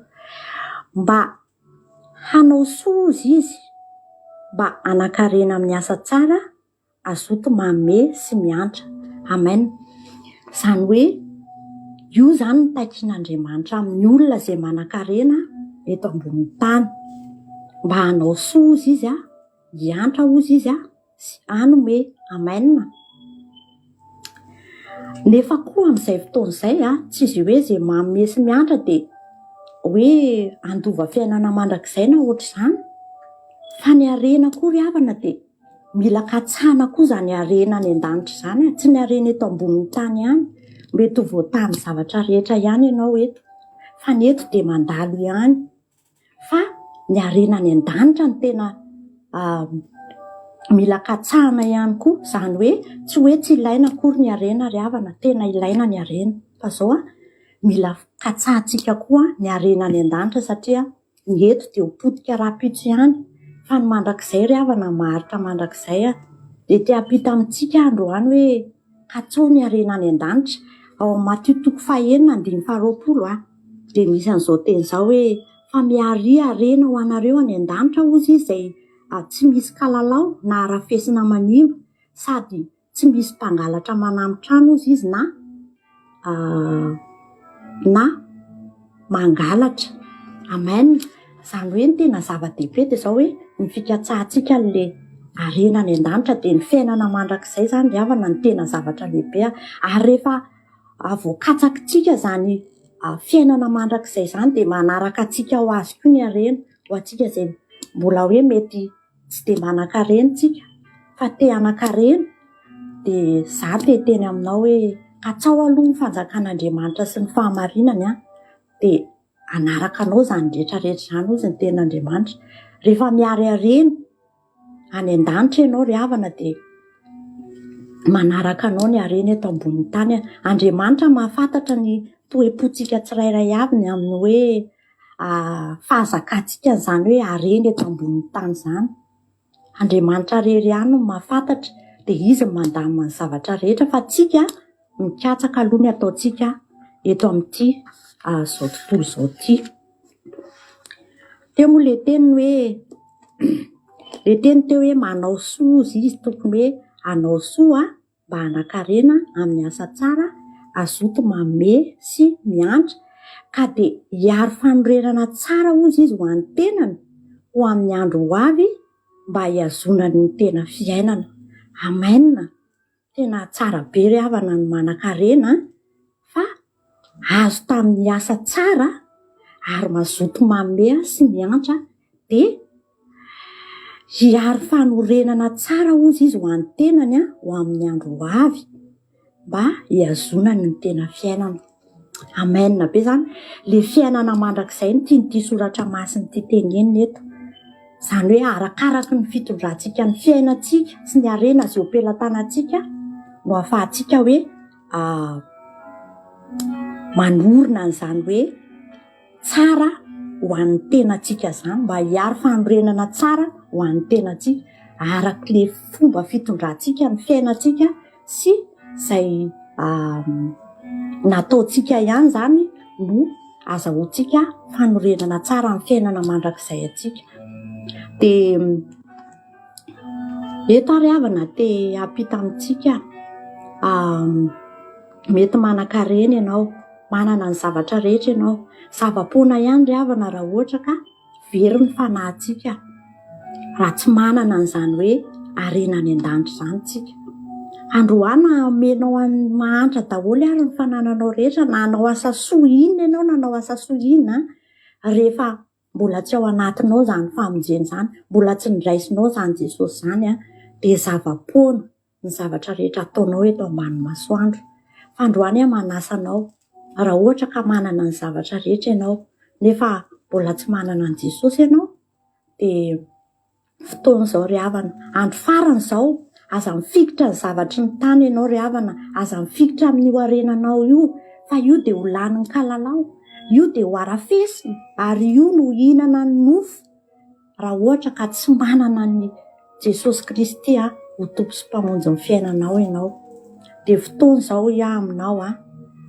mba hanao soza izy mba hanan-karena amin'ny asa tsara azoto manome sy miantra. Amen. Izany hoe io zany ny takian'Andriamanitra amin'ny olona izay manan-karena eto ambonin'ny tany, mba hanao soza izy hiantra ozy izy sy hanome. Amen. Nefa koa amin'izay fotoan'izay tsy izy hoe izay manome sy miantra dia hoe andova fiainana mandrakizay na ohatr'izany, fa ny harena koa ry havana dia mila katsahana koa izany harena any an-danitra izany, tsy ny harena eto ambonin'ny tany ihany. Mety ho voatan'ny zavatra rehetra ihany ianao eto, fa ny eto dia mandalo ihany, fa ny harena any an-danitra ny tena mila katsahana ihany koa. Izany hoe tsy hoe tsy ilaina akory ny harena ry havana, tena ilaina ny harena, fa izao mila katsahantsika koa ny harena any an-danitra, satria ny eto dia ho potika rapitso ihany, fa ny mandrakizay ry havana maharitra mandrakizay dia te hampita amintsika androany hoe katsao ny harena any an-danitra. Ao amin'ny Matio toko fahaenina andininy faharoapolo dia misy an'izao teny izao hoe fa miarỳ harena ho anareo any an-danitra ozy izay tsy misy kalalao na arafesina manimba, sady tsy misy mpangalatra manambitrano ozy izy na mangalatra. Amen. Izany hoe ny tena zava-dehibe dia izao hoe ny fikatsahantsika n'ilay harena any an-danitra dia ny fiainana mandrakizay izany ry havana ny tena zavatra lehibe. Ary rehefa voakatsakitsika izany fiainana mandrakizay izany dia manaraka antsika ho azy koa ny harena, ho antsika izay mbola hoe mety tsy dia manan-karena tsika fa te hanan-karena, dia za teny aminao hoe katsao aloha ny fanjakan'Andriamanitra sy ny fahamarinany dia anaraka anao izany rehetrarehetra izany ozy ny ten'Andriamanitra. Rehefa miary harena any an-danitra ianao ry havana dia manaraka anao ny harena eto ambonin'ny tany. Andriamanitra mahafantatra ny toe-pontsika tsirairay avy ny amin'ny hoe fahazakantsika izany hoe harena eto ambonin'ny tany izany. Andriamanitra rery ihany no mahafantatra, dia izy no mandamina ny zavatra rehetra, fa tsika mikatsaka aloha ny ataontsika eto amin'ity izao tontolo izao ity. Teo moa ilay teny teo hoe manao soza izy, tokony hoe hanao soa mba hanan-karena amin'ny asa tsara azoto manome sy miantra, ka dia hiaro fanorenana tsara ozy izy ho an'ny tenany ho amin'ny andro ho avy mba hiazonany ny tena fiainana. Amen. Tena tsara be ry havana ny manan-karena, fa azo tamin'ny asa tsara ary mazoto manome sy miantra, dia hiaro fanorenana tsara ozy izy ho an'ny tenany ho amin'ny andro ho avy mba hiazonany ny tena fiainana. Amen be zany. Le fiainana mandrakizay ny tianyity soratra masiny ity tenenina eto, izany hoe arakaraky ny fitondrantsika ny fiainantsika sy ny harena izay ompelantanantsika no ahafahantsika hoe manorina an'izany hoe tsara ho an'ny tenantsika zany, mba hiaro fanorenana tsara ho an'ny tenantsika arak'le fomba fitondrantsika ny fiainantsika sy zay nataotsika ihany zany no azahoantsika fanorenana tsara ny fiainana mandrakizay atsika. De eto ary havana te ampita amintsika mety manan-karena ianao, manana ny zavatra rehetra ianao, zava-poana ihany ry havana raha ohatra ka very ny fanahintsika raha tsy manana an'izany hoe harena any an-danitra zany tsika. Androana menao mahantra daholo ary ny fanananao rehetra, na anao asa soa inona ianao, na anao asa soa inona, rehefa mbola tsy ao anatinao zany famonjeny zany, mbola tsy niraisinao zany Jesosy zany de zava-poana ny zavatra rehetra ataonao eto ambany masoandro. Fa androany manasanao raha ohatra ka manana ny zavatra rehetra ianao nefa mbola tsy manana ny Jesosy ianao, de fotoana izao ry havana, andro farany izao, aza mifikitra ny zavatry ny tany ianao ry havana, aza mifikitra amin'io arenanao io, fa io de ho lanin'ny kalalao, io de ho arafesina, ary io no hinana ny nofo raha ohatra ka tsy manana ny Jesosy Kristy ho tompo sy mpamonjy ny fiainanao ianao. De fotoana izao aminao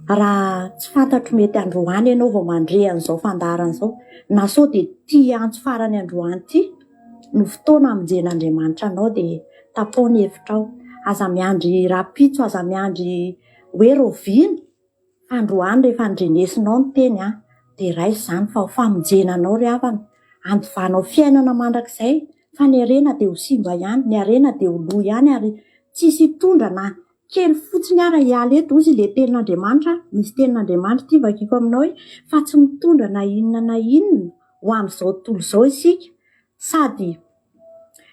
raha tsy fantatro mety androany ianao vao mandre an'izao fandaharana izao, na sao de tia antso farany androany ty no fotoana amonjen'Andriamanitra anao, de tapao ny hevitrao, aza miandry rapitso, aza miandry hoe roviana, fa androany rehefa andrenesinao ny teny de raisy zany fa ho famonjenanao ry havana, andovanao fiainana mandrakizay, fa ny arena de ho simba ihany, ny arena de ho lo ihany, ary tsisy hitondra na kely fotsiny ara hiala eto ozy le tenin'Andriamanitra. Misy tenin'Andriamanitra ty vakiko aminao hoe fa tsy mitondra na inona ho amin'izao tontolo izao isika, sady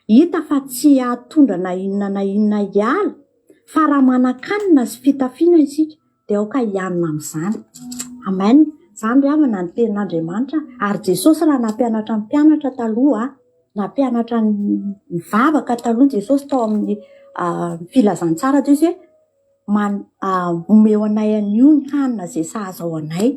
hita fa tsy atondra na inona hiala, fa raha manan-kanina sy fitafiana isika de aoka hianina amin'izany. Amen. Zany ry havana ny tenin'Andriamanitra. Ary Jesosy raha nampianatra ny mpianatra taloha, nampianatra ny vavaka taloha Jesosy tao amin'ny filazantsara ty izy hoe omeo anay an'io ny hanina zay sahaza ao anay.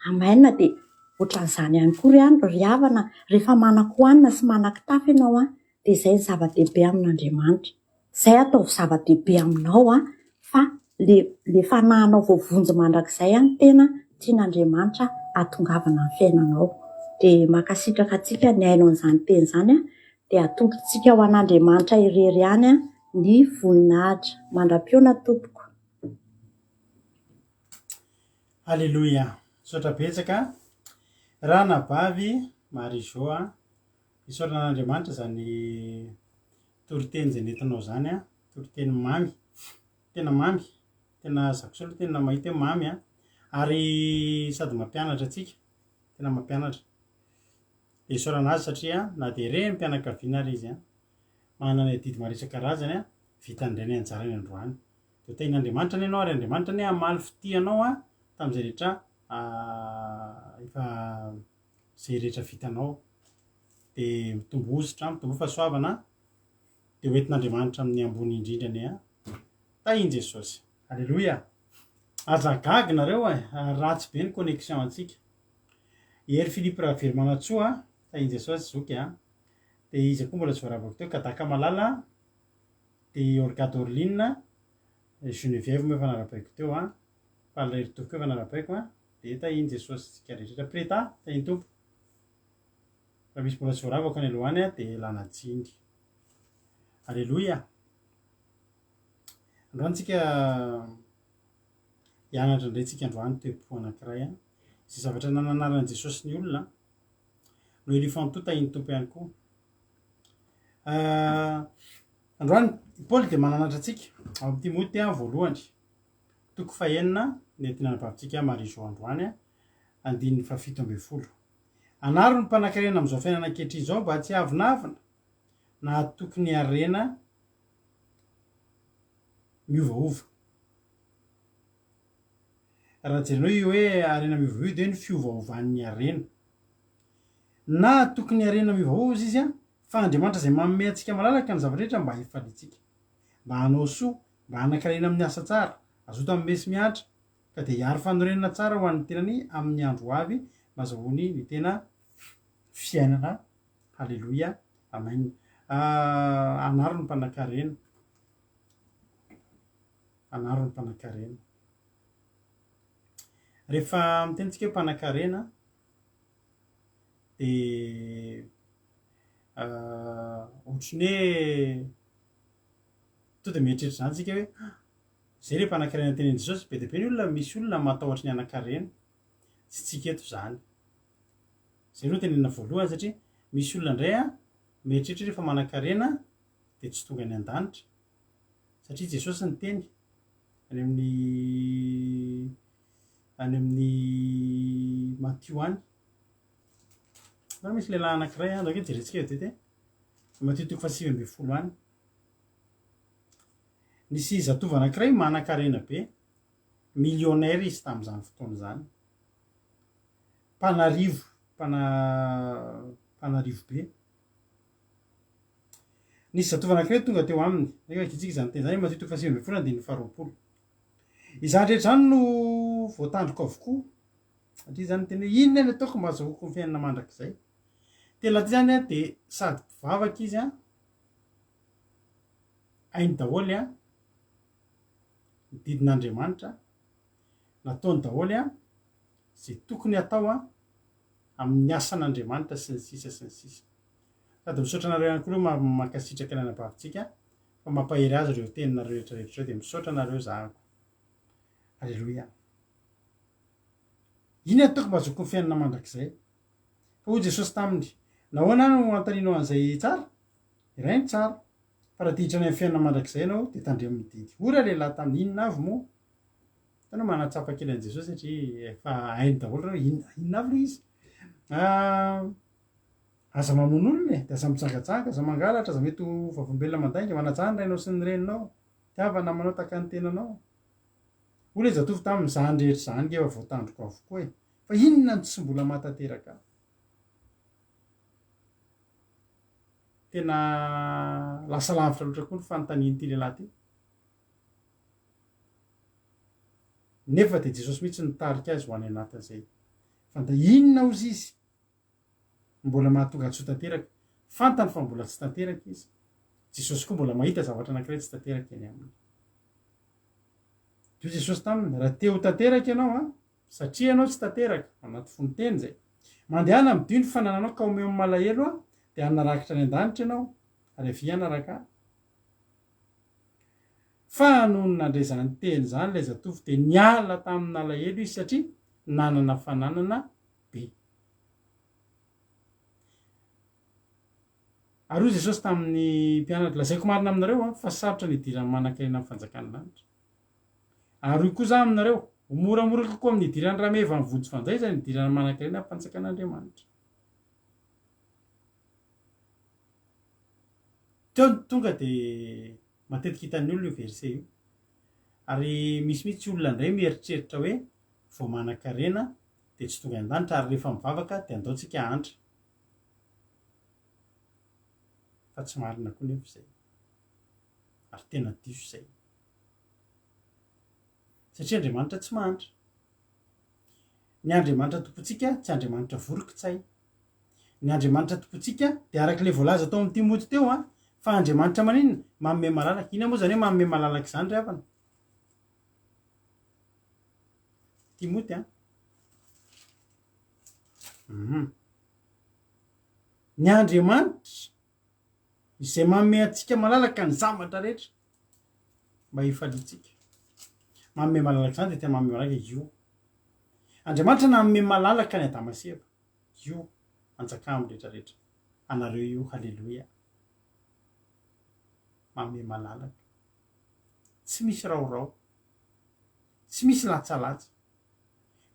Amen. De ohatran'izany ihany koa ry havana, rehefa manan-kohanina sy manan-kitafy ianao de zay ny zava-dehibe amin'Andriamanitra. Zay ataovy zava-dehibe aminao fa le fanahinao voavonjy mandrakizay tena tian'Andriamanitra atongavana ny fiainanao. De makasitraka atsika ny hainao an'izany teny zany de atokintsika ho an'Andriamanitra irery ihany ny voninahitra. Mandram-piona tompoko. Alleluia. Misaotra betsaka raha nabavy Marizao isaorana an'Andriamanitra zany toriteny zay nentinao zany toriteny mamy, tena mamy, tena zakisolo tena mahita mamy ary sady mampianatra atsika, tena mampianatra. De isaorana azy satria na de reny mpianakaviana ary izy manana didy maro isan-karazany vitandray ny anjarany androany. De tenin'Andriamanitra ny ianao ary Andriamanitra ny hamaly fitianao tamin'izay rehetra efa zay rehetra vitanao, de mitombo ozitra, mitombo fahasoavana, de hoentin'Andriamanitra amin'ny ambony indrindrany tahiny Jesosy. Alleluia. Azagagy nareo ratsy be ny connexion antsika. Ery Philippe Ravely Manatsoa tahiny Jesosy zoky de izy koa mbola tsy voaravako teo Kadaka Malala, de Olga Dorline, Geneviève moa efa narapaiko teo fa ilay ritoko efa narapaiko de tahiny Jesosy tsika rehetra. Preta tahiny tompo. Raha misy mbola tsy voaravako any alohany de lanajingy. Alleluia. Androany tsika hianatra indray tsika androany toepo anankiray zay zavatra nananarana Jesosy ny olona no elifanto tahiny tompo ihany koa. Androany Paoly de mananatra atsika ao amin'ny Timoty voalohany toko fahenina nentina anabavitsika Marizao androany 7:70. Anaro ny mpanankarena amin'izao fiainana ankehitriny izao mba tsy avinavina na tokony harena miovaova. Raha jerenao io hoe harena miovaova de ny fiovaovan'ny harena, na tokony harena miovaova izy fa Andriamanitra zay manome antsika malalaka ny zava-rehetra mba hifalitsika, mba hanao soa, mba hanankarena amin'ny asa tsara, azoto amin'ny mesy miatra ka de hiaro fanorenana tsara ho an'ny tenany amin'ny andro avy mazahoany ny tena fiainana. Halleloia, amen. Anaro ny mpanan-karena, anaro ny mpanan-karena. Rehefa mitenitsika hoe mpanan-karena de ohatrany hoe to de mieritreritra zany tsika hoe zay le mpanan-karena tenenin Jesosy. Be dia be ny olona, misy olona matahotra ny hanan-karena, tsy tsika eto zany. Zay aloha tenenina voalohany, satria misy olona indray mieritreritra rehefa manan-karena de tsy tonga any an-danitra, satria Jesosy ny teny any amin'ny Matthieu any. Fa misy lehilahy anankiray andro ake jerentsika eto ty Matthieu 7:20 any. Nisy zatovo anankiray manan-karena be, millionnaire izy tamin'izany fotoana zany, mpanarivo be. Nisy zatovo anankiray tonga teo aminy, nefa akitsika zany teny zany Matthieu 7:20. Izany rehetra zany no voatandroko avokoa, satria zany teny hoe inona ny ataoko mba azahoako ny fiainana mandrakizay. Tena ty zany de sady mpivavaka izy hainy daholy ny didin'Andriamanitra, nataony daholy zay tokony atao amin'ny asan'Andriamanitra sy ny sisa sy ny sisa. Sady misaotra anareo ihany koa aloha mankasitraka ny anabavintsika fa mampahery azy ireo teninareo rehetrarehetra de misaotra anareo zahako. Halleloia. Iny ataoko mba azahoako ny fiainana mandrakizay. Fa hoy Jesosy taminy, nahoana no antaninao an'izay tsara? Iray ny tsara. Fa raha tiditra any amin'ny fiainana mandrakizay ianao de tandremo ny didy. Ora lehilahy tamin'ny inona avy moa? Tanao manatsapa kely an'i Jesosy satria efa hainy daholo reo inona avy le izy. Aza mamono olona de aza mitsangajanga, aza mangalatra, aza mety ho vavolombelona mandainga, manaja ny rainao sy ny reninao, tiava namanao taka ny tenanao. Olona zatovo tamin'izany rehetra zany efa voatandroko avokoa fa inona ny tsy mbola mahatanteraka? Tena lasa lavitra loatra koa ny fanontanian'ity lehilahy ty. Nefa de Jesosy mihitsy nitarika azy ho any anatin'izay. Fa da inona ozy izy mbola mahatonga tsy ho tanteraka? Fantany fa mbola tsy tanteraka izy. Jesosy koa mbola mahita zavatra anankiray tsy tanteraka eny aminy. Io Jesosy taminy, raha te ho tanteraka ianao satria ianao tsy tanteraka, anaty fonteny zay, mandehana midio ny fanananao ka omeo amin'ny malahelo de hanarakitra any an-danitra ianao ary avy hanaraka. Fa noho nandray zany teny zany ilay zatovo de niala tamin'ny alahelo izy satria nanana fananana be. Ary hoy Jesosy tamin'ny mpianatra, lazaiko marina aminareo fa sarotra ny idiran'ny manan-karena amin'ny fanjakan'ny lanitra. Ary hoy koa za aminareo, moramora kokoa amin'ny idiran'ny rameva ny vojo fanjaitra ny idiran'ny manan-karena amin'ny fanjakan'Andriamanitra. Teo tonga de matetika hitan'ny olona io verset io. Ary misy mihitsy olona indray mieritreritra hoe vao manan-karena de tsy tonga an-danitra ary rehefa mivavaka de andaontsika hantra. Fa tsy marina koa nefa izay. Ary tena diso izay. Satria Andriamanitra tsy mahantra. Ny Andriamanitra tompontsika tsy Andriamanitra voronkitsay. Ny Andriamanitra tompontsika de arak'ilay voalaza tao amin'ny Timoty teo fa Andriamanitra maninona? Manome malalaka. Ina moa zany hoe manome malalaka izany ry havana? Timoty Ny Andriamanitra izay manome antsika malalaka ny zavatra rehetra mba hifalitsika. Manome malalaka izany de tena manome malalaka io. Andriamanitra nanome malalaka ny Adama sy Eva. Io anjaka amin'ny rehetrarehetra. Anareo io, halleloia. Manome malalaka. Tsy misy raorao. Tsy misy latsalatsa.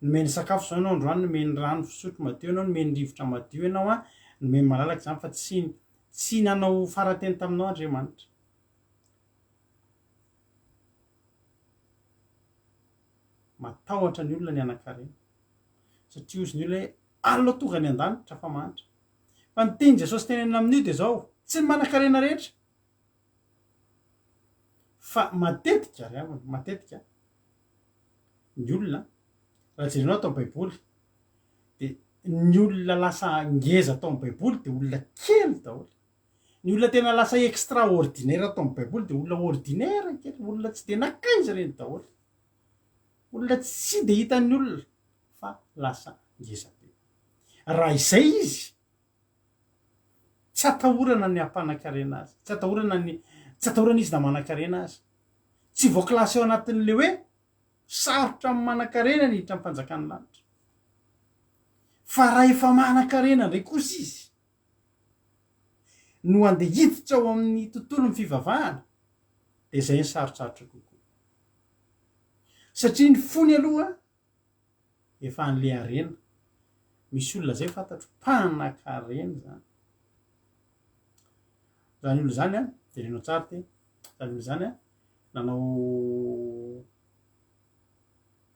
Nomeny sakafo zao ianao androany, nomeny rano fisotro madio ianao, nomeny rivotra madio ianao, nomeny malalaka izany fa tsy nanao farateny taminao Andriamanitra. Matahotra ny olona ny hanan-karena. Satria ozy ny olona hoe alina tonga ny an-danitra fa mantra. Fa ny teny Jesosy tenenina amin'io de zao, tsy ny manan-karena rehetra. Fa matetika ry havana, matetika ny olona raha jerenao atao baiboly de ny olona lasa ngeza atao amin'ny baiboly de olona kely daholo, ny olona tena lasa extraordinaire atao amin'ny baiboly de olona ordinaire kely, olona tsy de nakaiza reny daholo, olona tsy de hitan'ny olona fa lasa ngeza be. Raha izay izy tsy atahorana ny ampanankarena azy, tsy atahorana izy na manan-karena azy, tsy voakilasy eo anatin'le hoe sarotra amin'ny manan-karena ny hiditra am'mpanjakany lanitra, fa raha efa manan-karena ndray kosa izy no andeha hiditra ao amin'ny tontolo ny fivavahana de zay ny sarotsarotra kokoa, satria ny fony aloha efa an'le arena. Misy olona zay fantatro mpanan-karena zany olo zany a de renao tsara te zany olo zany a nanao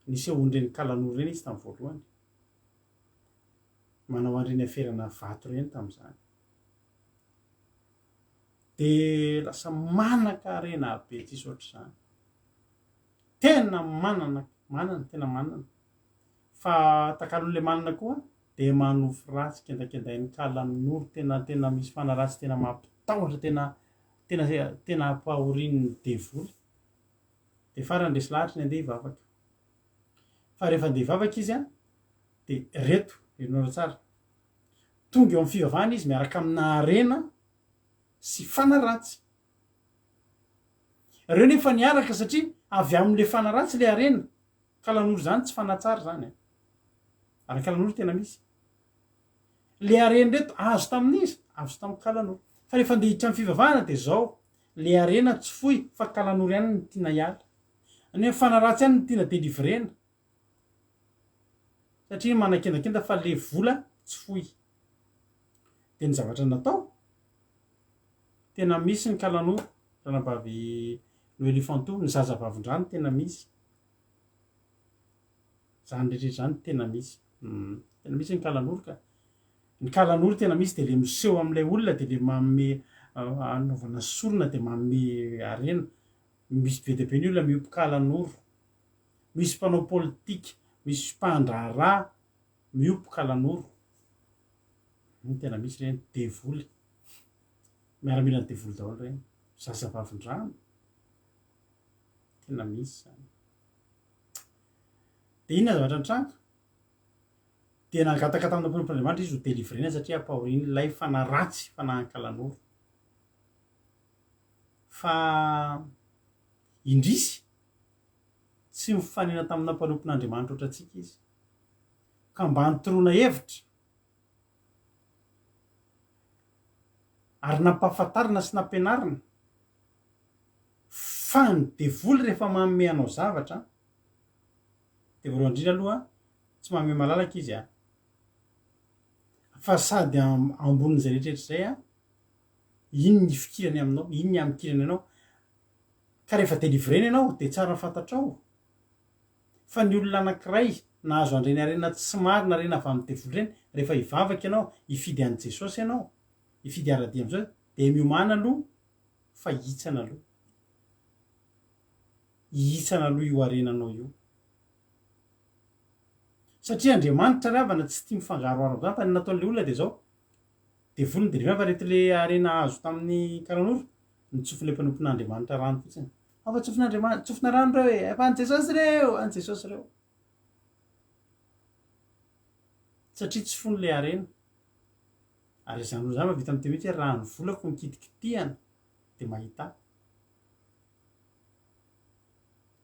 nisehon'ireny kalan'olo reny izy tamin'ny voalohany, manao an'ireny aferana vato reny tamin'izany, de lasa manan-karena be tsisy ohatr'izany, tena tena manana, fa takalon'le manana koa de manofo ratsy kendakendain'ny kalan'olo, tena misy fanaratsy tena mampitahotra, tena ampahorin'ny devoly, de farany resy lahatra ny andeha hivavaka, fa rehefa andeha hivavaka izy a de reto herinareo tsara, tonga eo amin'ny fivavahana izy miaraka amina arena sy fanaratsy. Reo nefa niaraka satria avy amin'le fanaratsy le arena, kalan'olo zany tsy fanatsara zany ary kalan'olo tena misy, le arena reto azo tamin'izy azo tamin'ny kalan'olo, fa rehefa andeha hiditra amin'ny fivavahana de zao le arena tsy foy fa kalan'olo ihany ny tiana hiala, ny fanaratsy ihany ny tiana delivrena, satria manan-kendakenda fa le vola tsy foy. De ny zavatra natao tena misy ny kalan'olo, ranabavy no elefanto, ny zazavavin-drano tena misy, zany rehetrarehetra zany tena misy, tena misy ny kalan'olo ka ny kalan'olo tena misy, de le miseho am'ilay olona de le manome anaovana sorona de manome arena. Misy be dia be ny olona miompy kalan'olo, misy mpanao politika, misy mpandraharaha miompy kalan'olo, tena misy reny devoly, miaramila ny devoly daholo reny, zazavavin-drano tena misy zany. De inona zavatra nitranga de nangataka tamina mpampian'Andriamanitra izy ho delivrena satria ampahorian'ilay fanaratsy fanahan-kalan'olo, fa indrisy tsy mifanena tamina mpanompon'Andriamanitra ohatr' atsika izy, ka mba nitoroana hevitra ary nampahafantarina sy nampianarina fa ny devoly rehefa manome anao zavatra de voalohany indrindra aloha tsy manome malalaka izy fa sady ambonin'izay rehetrarehetra zay iny ny fikirany aminao, iny ny amikirany anao, ka rehefa delivrena ianao de tsara fantatrao fa ny olona anankiray nahazo andreny arena tsy marina, arena avy amin'ny devoly reny, rehefa hivavaka ianao hifidy an' Jesosy ianao, hifidy ara-dia am'zao de miomana aloha fa hitsana aloha, hitsana aloha io arenanao io, satria Andriamanitra ry havana tsy tia mifangaroharo zany, fa ny nataon'le olona de zao devoly ny delivrena, fa reto le arena azo tamin'ny kalan'olo nitsofin'le mpanompon'Andriamanitra rano fotsiny, afa tsofin'Andriamanitra, tsofina rano reo e, efa an' Jesosy reo, an' Jesosy reo, satria tsy fony le arena. Ary zany olo zany mahavita miteny mihitsy hoe raha ny volako no kitikitihana de mahita ahy,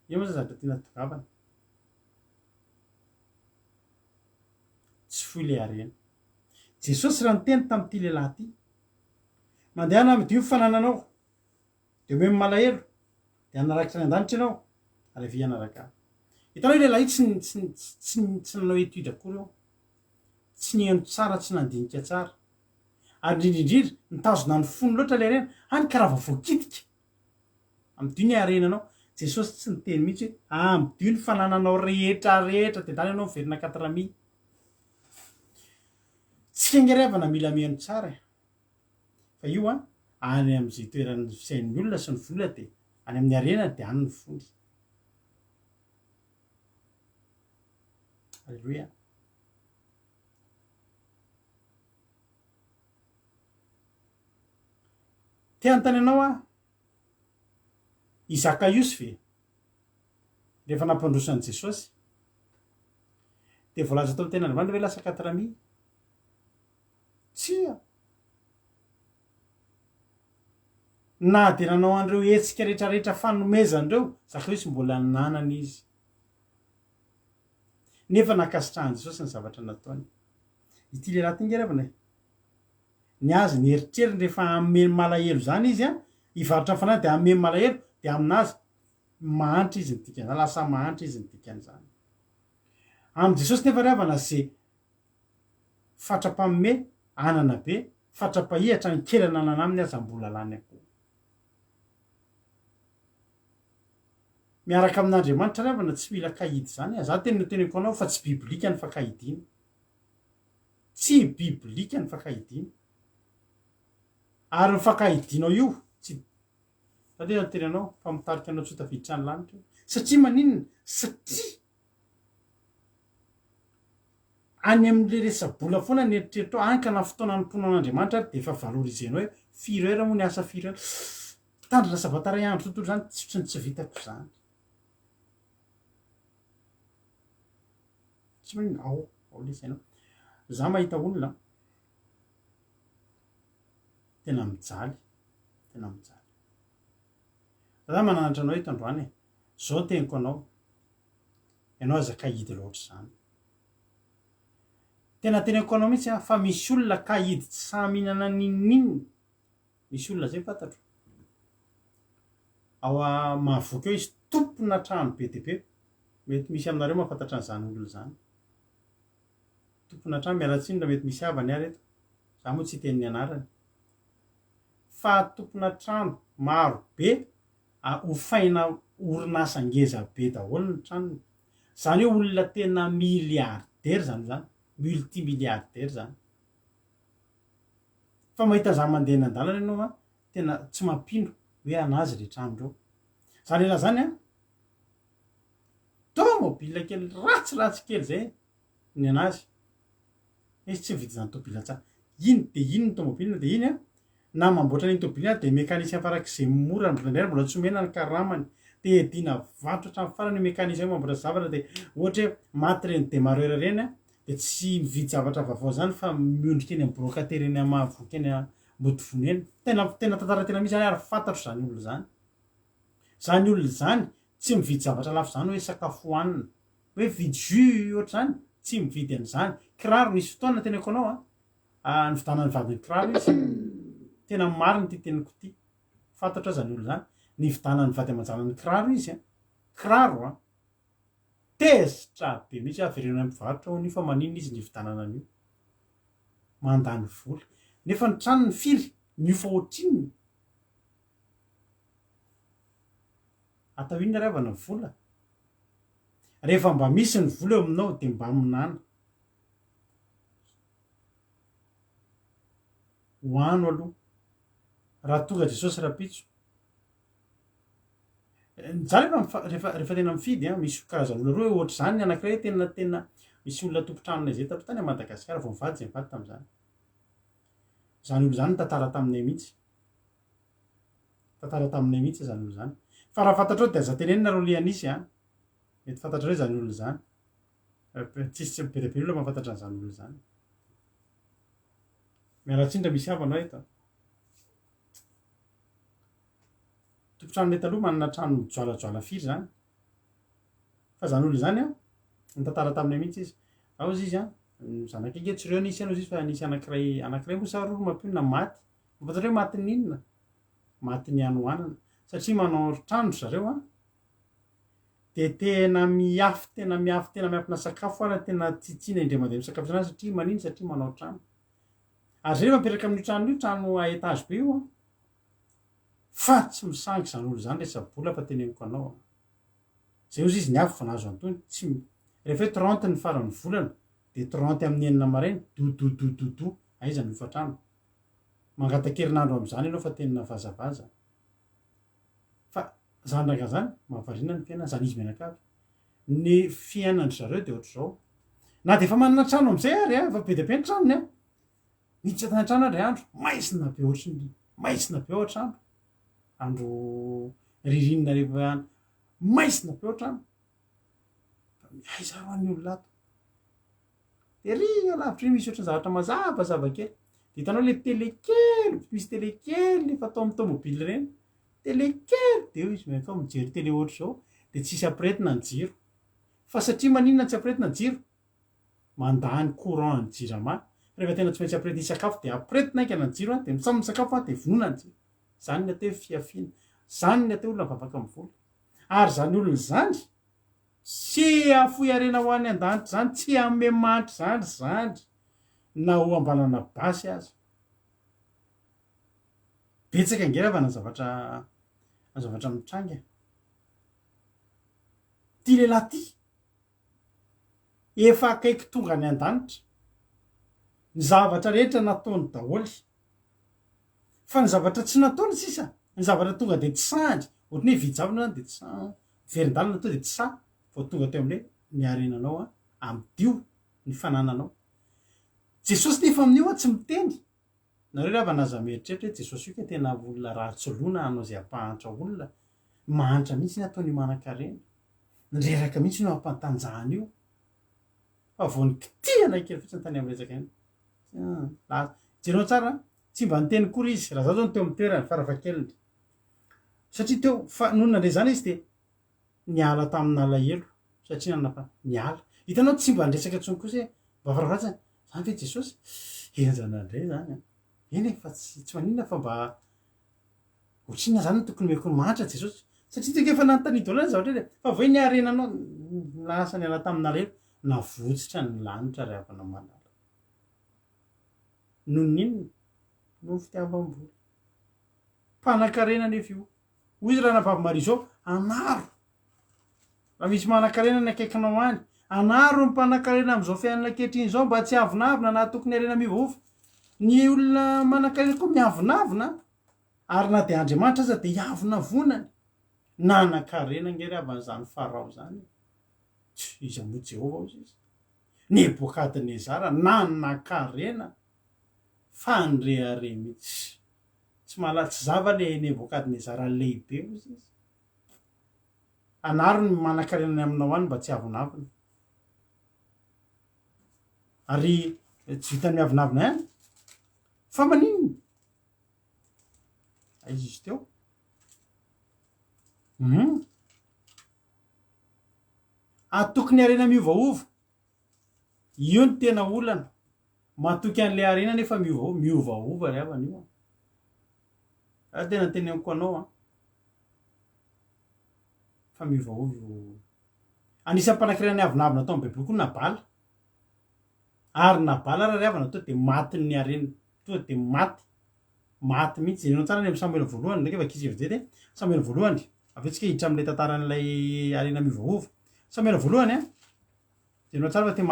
io moa zany zavatra tiana tongavana, tsy foy le arena. Jesosy raha niteny tamin'ity lehilahy ty, mandehana midio ny fanananao de omeo malahelo de hanarakitra ny an-danitra ianao ary avy hanaraka ahy. Hitanao io lehilahy io tsy nanao étude akory io, tsy niheno tsara, tsy nandinika tsara, ary indrindrindrindra nitazona ny fony loatra le arena, hany karaha voakitika amidio ny arenanao. Jesosy tsy niteny mihitsy hoe amidio ny fanananao rehetrarehetra de tany ianao miverina 4 000. Tsy kengerevana mila mihaino tsara fa io any am'izay toeran'ny fisain'ny olona sy ny vola de any amin'ny arena de any ny fony. Alleloia. teantany anao a izaka iosy ve rehefa nampandrosan'i jesosy de voalaza tao tena andriamanitra hoe lasa 4000 tsia na de nanao an'ireo hetsika rehetrarehetra fanomezan'ireo zaka iosy mbola nanana izy nefa nakasitrahan' jesosy ny zavatra nataony ity le raha tingeravana ny azy ny eritreriny rehefa ameny malahelo zany izy a ivarotra fanahy de ameny malahelo de aminazy mahantra izy ny dikany lasa mahantra izy ny dikan'izany am' jesosy nefa riavana zay fatra-paminome anana be fatra-pahihatra ny kely nanana aminy aza mbola lany akoho miaraka amin'andriamanitra riavana tsy mila kahidy zany a za teny noteneko anao fa tsy biblika ny fakahidiny tsy biblika ny fakahidiny ary nyfakahidinao io tsy satria teny anao fa mitarika anao tsy tafiditra ny lanitra satria maninona satria any amin'le resabola foana ny eritreritro ankana fotoana nympono an'andriamanitra ary de efa valorizenao hoe 4 heures moa ny asa 4 heures tandrina sabataray andro tontolo zany tsotriny tsy vitako zany tsy maninona ao lesainao za mahita olona tena mijaly za mananatra anao eto androany zao teniko anao ianao aza kahidy loatra zany tena teneko anao mihitsy a fa misy olona kahidy tsy saminana ninninna misy olona zay fantatro ao a mahavoky eo izy tompona trano be de be mety misy aminareo mahafantatra an'izany olona zany tompona trano mialatsinona mety misy havany ary eto za moa tsy teniny anarany fa tompona trano maro be hofaina orinasa ngeza be daholo ny tranony zany hoe olona tena miliardaire zany zany multimiliardaire zany fa mahita za mandeha ny andalana ianao a tena tsy mampino hoe anazy le tranondreo zany ela zany a tomobile kely ratsiratsy kely zay ny anazy izy tsy mividy zany tobile tsara ino de ino ny tomobile de iny a na mamboatra n'iny tobile de mécanicien farak'izay mora ndray mbola tsy omena ny karamany de edina varotra hatramy farany mécanicien mamboatra zavatra de ohatra hoe maty reny demareur reny a de tsy mividy zavatra vaovao zany fa miondrika eny ambrokatery eny amahavoky eny ambodivony eny tena tantara tena misy zany ary fantatro zany olo zany olo zany tsy mividy zavatra lafo zany hoe sakafo hoanina hoe vidy jus ohatra zany tsy mividy an'izany kiraro misy fotoana teneko anao a ny vidanany vadiny kiraro izy tena mariny ty teniko ty fantatro aza ny olo zany ny vidanany vady aman-janany kiraro izy a kiraro a tezitra be mihitsy averena ampivarotra ho nifa maninona izy ny vidanana an'io mandany vola nefa ny trano ny firy miofa ohatrininy atao inona ravana ny vola rehefa mba misy ny vola eo aminao de mba minana hoano aloha raha tonga jesosy rapitso za rehefa tena mifidy a misy karazan'olona roa ohatra zany ny anankiray tena misy olona tompotranonay zay tapitany a Madagasikara vao mivady zay mivady tam'izany zany olo zany tantara taminay mihitsy zany olo zany fa raha fantatrao de aza tenenina ro lianisy a mety fantatra hoe zany olo zany tsisy tsy miberebere olona mahafantatra an'izany olo zany mialatsindra misy havanao eto tompotranonay taloha manana trano mijoalajoala firy zany fa zany olo zany a nytantara taminay mihitsy izy ao izy izy a zanakake tsy reo nisy anao izy fa nisy anankiray moa sa roro mampionona maty mafantatra hoe maty ninona maty ny anohanana satria manao trano zareo a de tena miafina sakafo ara tena tsitsina indray mandeha misakafo zany satria manino satria manao trano ary zay rehefa mipetraka amin'io trano io trano a etage be io a fa tsy misangy zany olo zany resabola fa teneniko anao zay ozy izy ny avy fa nahazo antony tsy rehefa hoe 30 ny farany volana de 30 amin'ny enina maraina dododododo aiza ny ofatrano mangatakerinandro am'izany ianao fa tenina vazavaza fa zany raka zany mahavarina ny fiainana zany izy menakavy ny fiainandry zareo de ohatra zao na de efa manana trano am'izay ary a fa be de be ny tranony a miditsy atany trano andray andro maizina be ohatrany maisina be ao atrano andro ririnina rehefa maisina be ao atrano aiza roany olonato de ry alavitra iny misy ohatrany zavatra mazavazavakely de hitanao le telekely misy telekely efa atao amin'ny tomobily reny telekely de eo izy maka mijery tele ohatr' zao de tsisy ampiretina ny jiro fa satria maninona tsy ampiretina ny jiro mandany courant ny jirama rehefa tena tsy maintsy ampiretina isakafo de ampiretina aika ny jiro de misamy sakafo de vonona ny jiro zany ny atao hoe fiafiana zany ny atao olona mivavaka amin'ny vola ary zany olona zany tsy afoy arena ho any an-danitra zany tsy ame matry zany na ho ambanana basy azy betsaka angeravana zavatra mitranga ty lehilahy ty efa akaiky tonga ny an-danitra ny zavatra rehetra nataony daholy fa ny zavatra tsy nataony sisa ny zavatra tonga de tsy sandry ohatry ny hoe vijavina zany de tsy verin-dalina to de tsy sa vao tonga teo am'le ny arenanao am'dio ny fanananao jesosy nefa amin'io tsy miteny nareo raha naza mieritreritra hoe jesosy io ka tena olona ratsoloana anao zay ampahantra olona mahantra mihitsy ny ataony manan-karena nyreraka mihitsy no ampantanjahany io fa vao ny kitihana kely fotsiny tany am'resaka iny jereo tsara tsy mba niteny kory izy raha zao zao no teo amin'ny toerany farafakeliny satria teo fa noho nandre zany izy de niala tamin'alahelo satria nanafa niala hitanao tsy mba nresaka ntsony kosa hoe mba farafratsany zany ve jesosy enjanandray zany eny fa tsy maninona fa mba otrina zany no tokony mekony mahatra jesosy satria teko efa nanontanidy olana zavatra hoe fa voe ny arenanao lasa niala tamin'alahelo navotsitra ny lanitra ry havana malala noho ninona no fitiavam-bola mpanan-karena nefa io hoy izy raha navavy mari zao anaro raha misy manan-karena ny akaikinao any anaro ny mpanan-karena am'izao fiainana ankehitriny zao mba tsy avinavina na tokony arena mivaova ny olona manan-karena koa miavinavina ary na de andriamanitra aza de hiavina vonany nanan-karena ngery avan'izany farao zany izy mo jehova ozy izy nebokadiny zara nanan-karena fandrehare mihitsy tsy malatsy zava le nebokadiny zara lehibe ozy izy anaro ny manan-karenany aminao any mba tsy avinavina ary tsy vitany miavinavina ihany fa maninona aizy izy teo atokony arena miovaova io ny tena olana matoky an'le arena nefa miovaova ry havana io a tena teneniko anao fa miovaova io anisan'ny mpanan-karena avinavina atao am'beibly koa nabala ary nabala raha ry havana to de maty ny arena to de maty mihitsy zenao tsara ny amy samuel voalohany ndraiky efa kizy evidety samuel voalohany avetsika hiditra am'le tantaran'ilay arena miovaova samuel voalohany zenao tsara fa te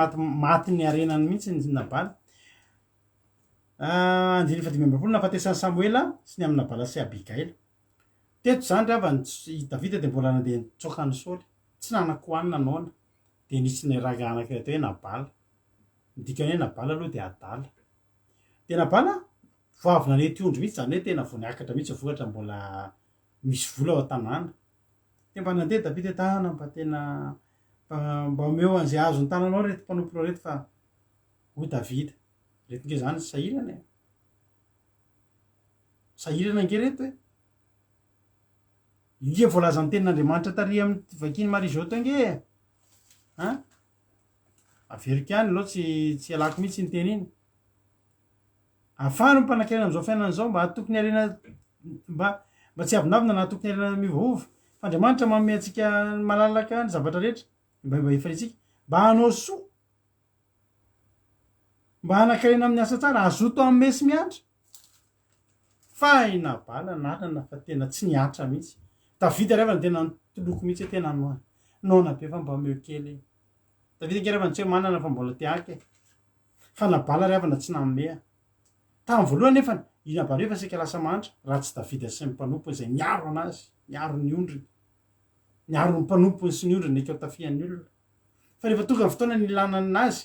maty ny arenany mihitsy ny nabala andiny fa 5 nafatesan'ny samuela sy ny amin'ny nabala sy abigaila teto zany ry havany davida de mbola nandeha nitsoakany saoly tsy nanakoanina naona de nisy ny raga anaky atao hoe nabala midikany hoe nabala aloha de adala de nabala voavina nety ondry mihitsy zany hoe tena vo niakatra mihitsy vohatra mbola misy vola ao an-tanàna de mba nandeha davida tana mba tena mba omeo an'izay azo ny tananao rety mpanomponao rety fa ho davida rety nge zany sahirana nge reto hoe ia voalaza ny tenin'andriamanitra tary amin'ny vakiny marizao to nge averiko ihany loha tsy alako mihitsy ny teny iny afahano mpanan-karena am'izao fiainana zao mba atokony arena mba tsy avinavina na atokony arena mivaova fa andriamanitra manome atsika malalaka ny zavatra rehetra mba efaritsika mba hanao soa mba hanan-karena amin'ny asa tsara azoto amin'ny mesy miatra fa inabala nanana fa tena tsy niatra mihitsy davida ry havana tena ntoloko mihitsy hoe tena nona be fa mba meo kely davida nge ry havana tsy hoe manana fa mbola tiake fa nabala ry havana tsy namea tamy voalohany nefa inabala efa sika lasa mantra raha tsy davida sy ny mpanompony zay niaro anazy niaro ny ondriny niaro ny mpanompony sy ny ondriny nekeo tafian'ny olona fa rehefa tonga ny fotoana nilanany nazy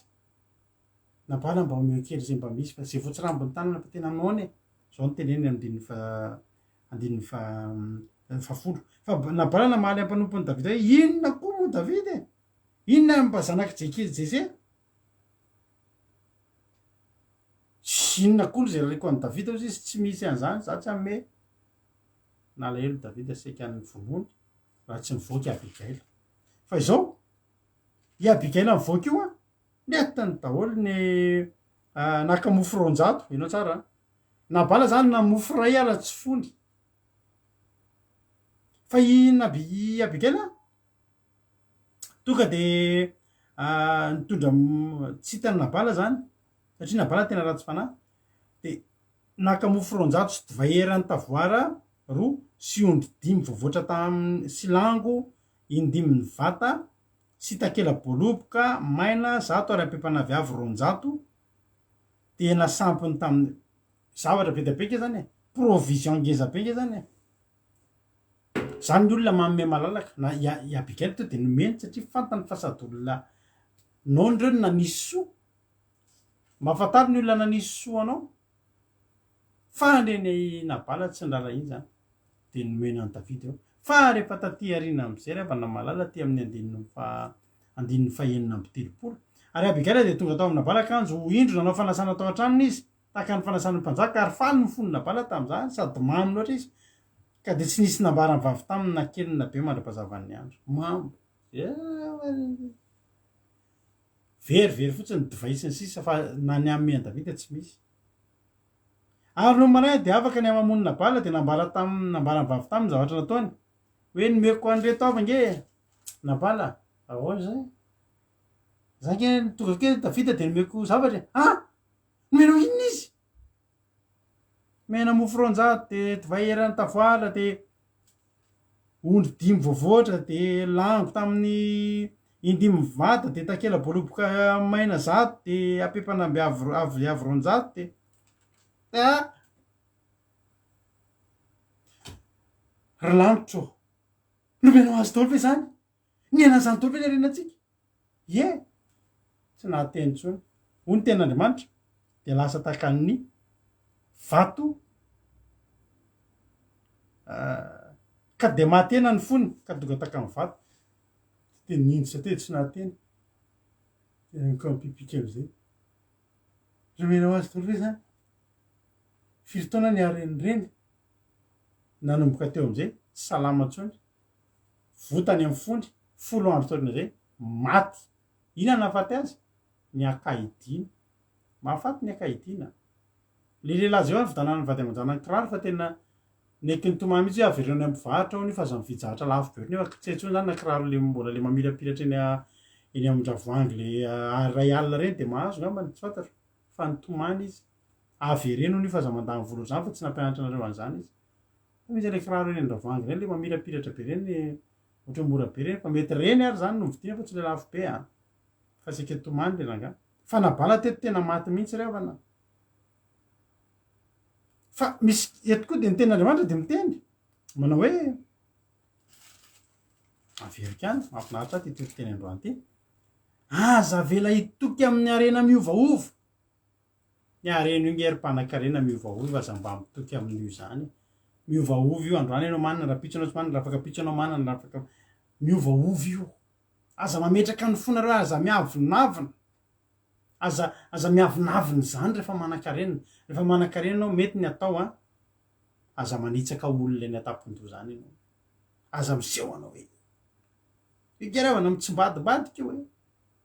nabala mba omeo kely zay mba misy fa zay voatsy rambony tanana fa tena naone zao ny teneny fafolo fa nabala namaly ampanompony davida hoe inona koa moa davida e inona mba zanaky jese sy inona koa zay rareko any davida ozy izy tsy misy an'izany za tsy ame nalahelo davida seka ny vonony raha tsy mivoaky abigaila fa izao i abigaila mivoaky io a netany daholo ny nakamofo ronjato inao tsara nabala zany namofo ray ala tsy fony fa i abigaila tonga de nitondra tsy hitany nabala zany satria nabala tena ratsy fanahy de nakamofo ronjato sy divaherany tavoara roa sy ondry dimy voavoatra tamin'ny silango indimy ny vata sy takela boloboka maina zato ary ampepana viavy ronjato de nasampiny tamin'ny zavatra be dabeke zany e provision ngeza be nge zany e zany ny olona manome malalaka na abigaila to de nomeny satria fantany fasady olona nondreo ny nanisy soa mahafantary ny olona nanisy soa anao fa nreny nabala tsy nrala iny zany de nomena any davida eo fa rehefa taty arina am'izay rehefa namalala ty amin'ny andininy fahenina amby telopolo ary abigaila de tonga tao amin'ny nabala akanjo indro nanao fanasana tao an-tranony izy taka ny fanasana mpanjaka ary faly ny fony nabala tam'zany sady mamy loatra izy ka de tsy nisy nambara ny vavy taminy na kelina be mandra-pazavan'ny andro mambo verivery fotsiny divaisiny sisa fa nany ame davida tsy misy ary no manay de afaka ny amamony nabala de nambara ny vavy taminy zavatra nataony hoe nomeko an'reto avy nge nabala ahoa zay zange tonga ke davida de nomeko zavatra nomeno inona izy mena mofo ronjato de divaherany tavoala de ondry dimy voavoatra de lango tamin'ny indimy vata de takela boloboka maina zato de apepana amby avy ronjato de ralangotro nomenao azy tolo ve zany niena zany tolo ve ny arenatsika tsy nahateny tsony hoy ny ten'andriamanitra de lasa takan'ny vato ka de mahatena ny fony ka tonga takany vato de nindry sately tsy nahateny kampipika am'izay romenao azy tolo ve zany firy taona ny arenireny nanomboka teo am'izay tsy salama tsony votany am'ny fony folo andro taorina zay maty ina nafaty azy ny akaidina mahafaty ny akaidina le lehilazy eo any vidanany vady aman-janany kiraro fa tena neky ny tomamy izy hoe avereny ampivarotra ao ny fa aza mivijahatra lafo be nefa tsy haintsony zany na kiraro le mbola le mamirapiratra eny amin-dravoangy le ray alina reny de mahazo ngambany tsy fantatro fa ny tomany izy avereno ny fa aza mandany volo zany fa tsy nampianatra anareo an'izany izy misy le kiraro eny andravoangy reny le mamirapiratra be reny ohatra mora be reny fa mety reny ary zany no vidina fa tsy le lafo be fa sika tomany le nanga fa nabala teto tena maty mihitsy revana fa misy eto koa de ny ten'andriamanitra de miteny manao hoe averika any mahafinaritra ty teto teny androany ty aza vela hitoky amin'ny arena miovaova ny arena io ngerim-panan-karena miovaova aza mba mitoky amin'io zany miovaova io androany anao manana raha pitso anao tsy manana raha afaka pitso anao manana raha afaka miovaova io aza mametraka ny fonareo aza miavinavina aza miavinaviny zany rehefa manan-karena anao mety ny atao aza manitsaka olona ny atapon-do zany anao aza miseho anao hoe ikerevana mitsimbadibadika io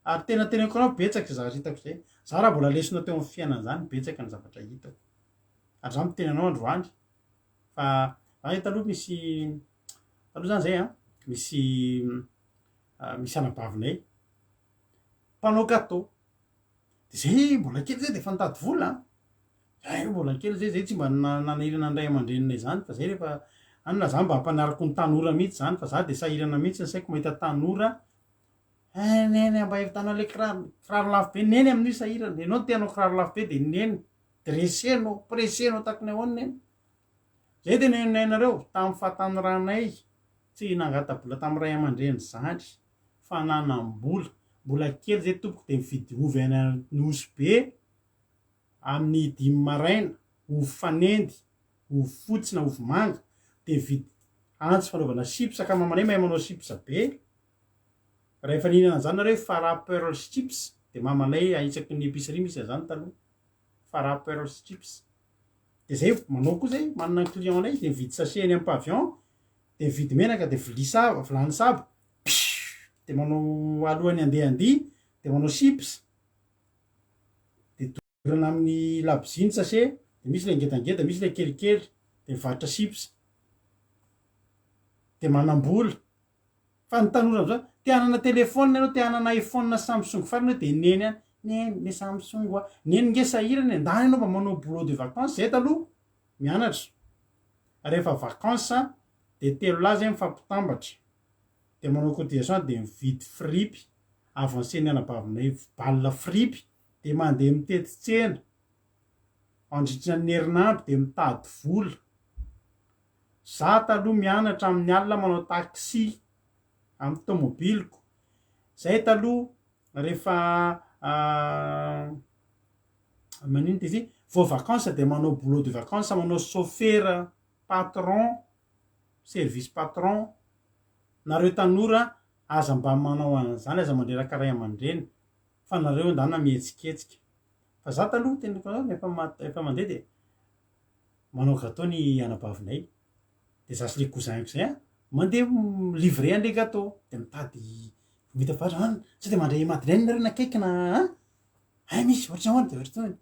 ary tena teneko anao betsaka zavatra hitako zay za raha mbola lesona teo amin'ny fiainana zany betsaka ny zavatra hitako ary za miteny anao androany fa taloha zany zay misy anabavinay mpanao gâteau de zay mbola kely zay de efa nitady vola zay mbola kely zay tsy mba nanahirana andray aman-dreninay zany fa zay rehefa anona za mba hampanarako ny tanora mihitsy zany fa za de sahirana mihitsy ny saiko mahita tanora neny mba evitanao le kiraro lafo be neny amin'io sahirana enao tianao kiraro lafo be de neny dressenao pressenao takony ahoany neny zay de nenainareo tamin'ny fahatany ranay tsy nangatabola tamin'ny ray aman-dreny zany fa nanambola mbola kely zay tompoko de mividy ovy any nosy be amin'ny dimy maraina ovo fanendy, ovo fotsy na ovo manga de vidy antsy fanaovana chips ka mamanay mahay manao chips be. Rehefa nihinana zany nareo Farah Pearls chips de mamanay aitsaky ny épicerie misy zany taloha Farah Pearls chips. De zay manao koa zay manana ny client anay de vidy sachet eny amin'ny pavillon de vidy menaka de vilany sabo de manao alohany andeha de manao chips de dorana amin'ny laboziny sachet de misy le ngedangeda misy le kelikely de mivarotra chips de manambola. Fa ny tanora am'zao te hanana telefôna anao te hanana iPhone Samsung farany de neny any neny le Samsung oa neny nge sahirany andany anao mba manao boulot de vacances zay taloha mianatra rehefa vacances de telo lahy zay mifampitambatra de manao cotisation de mividy fripy avancé ny anabavinay balle fripy de mandeha mitety tsena andritrina ny herinandro de mitady vola. Za taloha mianatra amin'ny alina manao taxi amin'ny tomobiliko zay taloha rehefa manino ty izy vao vacances de manao boulot de vacances manao chauffeur patron service patron. Nareo tanora aza mba manao an'izany aza mandreraka ray aman-dreny fa nareo andana mihetsiketsiky fa za taloha tena efa mandeha de manao gâteau ny anabavinay de za sy le cousin ko zay mandeha livrer an'le gâteau de mitady vita varany tsy de mandray madeleine nareo nakaiky na ay misy ohatrany ahoana de ohatrany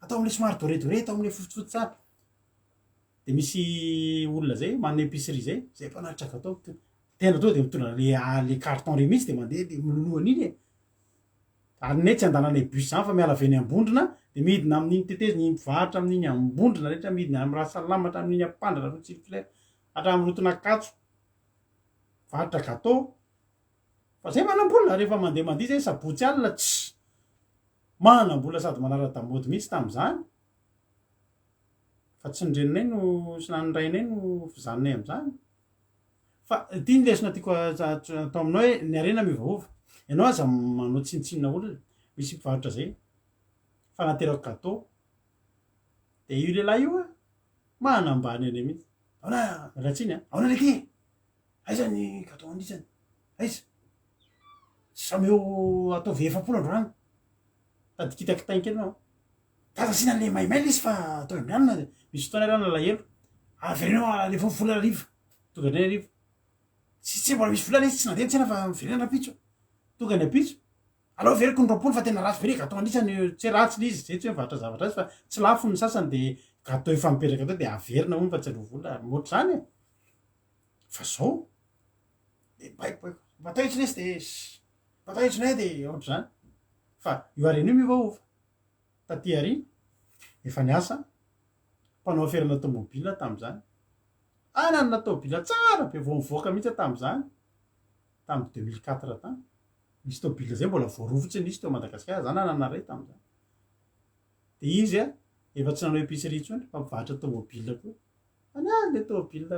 atao am'le somary doré atao am'le fotsifotsy tsara de misy olona zay manana épicerie zay mpanatitra gâteau tena to de mitondra le carton re misy de mandeha de miloloha an'iny ary nay tsy andananay bus zany fa miala avy eny ambondrona de midina amin'iny teteziny mivarotra amin'iny ambondrona rehetra midina amin'ny raha salamatra amin'iny ampandrana ro tsirifilera hatramin'ny rotona katso varotra gâteau fa zay manam-bola rehefa mandeha zay sabotsy alina tsy manam-bola sady manara-damody mihitsy tam'izany fa tsy ny reninay no sy nanirainay no fizaninay am'izany. Fa ty ny lesona tiako atao aminao hoe ny arena miovaova ianao aza manao tsinitsinina olona misy mpivarotra zay fa naterako gâteau de io lehilahy io manambany anay mihitsy aona ratsiny aona leky aiza ny gâteau andrisany aiza sameo ataovy efapolo androany tadikitakitain-kely nao tazasina le maimay le izy fa atao mianina de misy fotoana raha nalahelo averenao alefa vola ariva tonga ndray ariva tsy mbola misy vola le izy tsy nandeha tsena fa miverena rapitso tonga ny apitso alao veriko ny roapolo fa tena ratsy be le gâteau andrisany tsy ratsy le izy zay tsy hoe mivarotra zavatra azy fa tsy lafo ny sasany de gâteau efa mipetraka tao de averina hono fa tsy alo vola moatra zany fa zao de baiko batao itsy lesy de batao itsinay de ohatr' zany fa io arena io miovaova taty ary efa niasa mpanao aferana tomobila tam'izany nanana tôbila tsara be vao mivoaka mihitsy tam'izany tamy 2004 tany misy tôbila zay mbola voarovotsy nisy teo Madagasikara zany nananaray tam'izany de izy efa tsy nanao épicerie intsony fa mivarotra tômobila koa le tômobila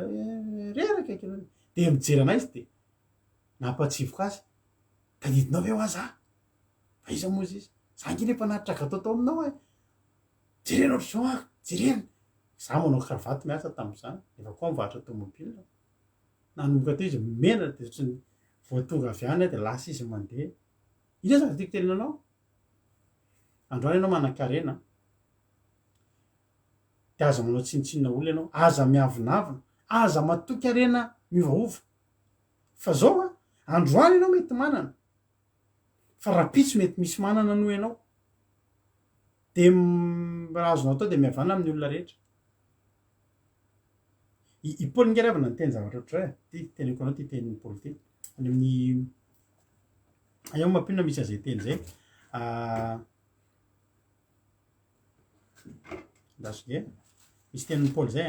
reraka kely de mijery anay izy de nampatsivoko azy tadidinao ve ho aza fa iza moa izy za nge le mpanatitra gâteau tao aminao jerena ohatr' zao ako jerena za manao cravaty miasa tam'izany efa koa mivarotra tômobila nanomboka teo izy mena de ohatrany vao tonga avy any de lasa izy mandeha ina zaka tiako teninanao androany ianao manan-karena de aza manao tsinitsinina olona ianao aza miavonavina aza matoky arena miovaova fa zao androany ianao mety manana fa rapitso mety misy manana noho ianao de raha azonao atao de miavana amin'ny olona rehetra. I Paul Ngeravana ny teny zavatra ohatr' zay ty teniko anao ty tenin'ny Paul ty any amin'ny eo mampinona misy azay teny zay ndasoge misy tenin'ny Paul zay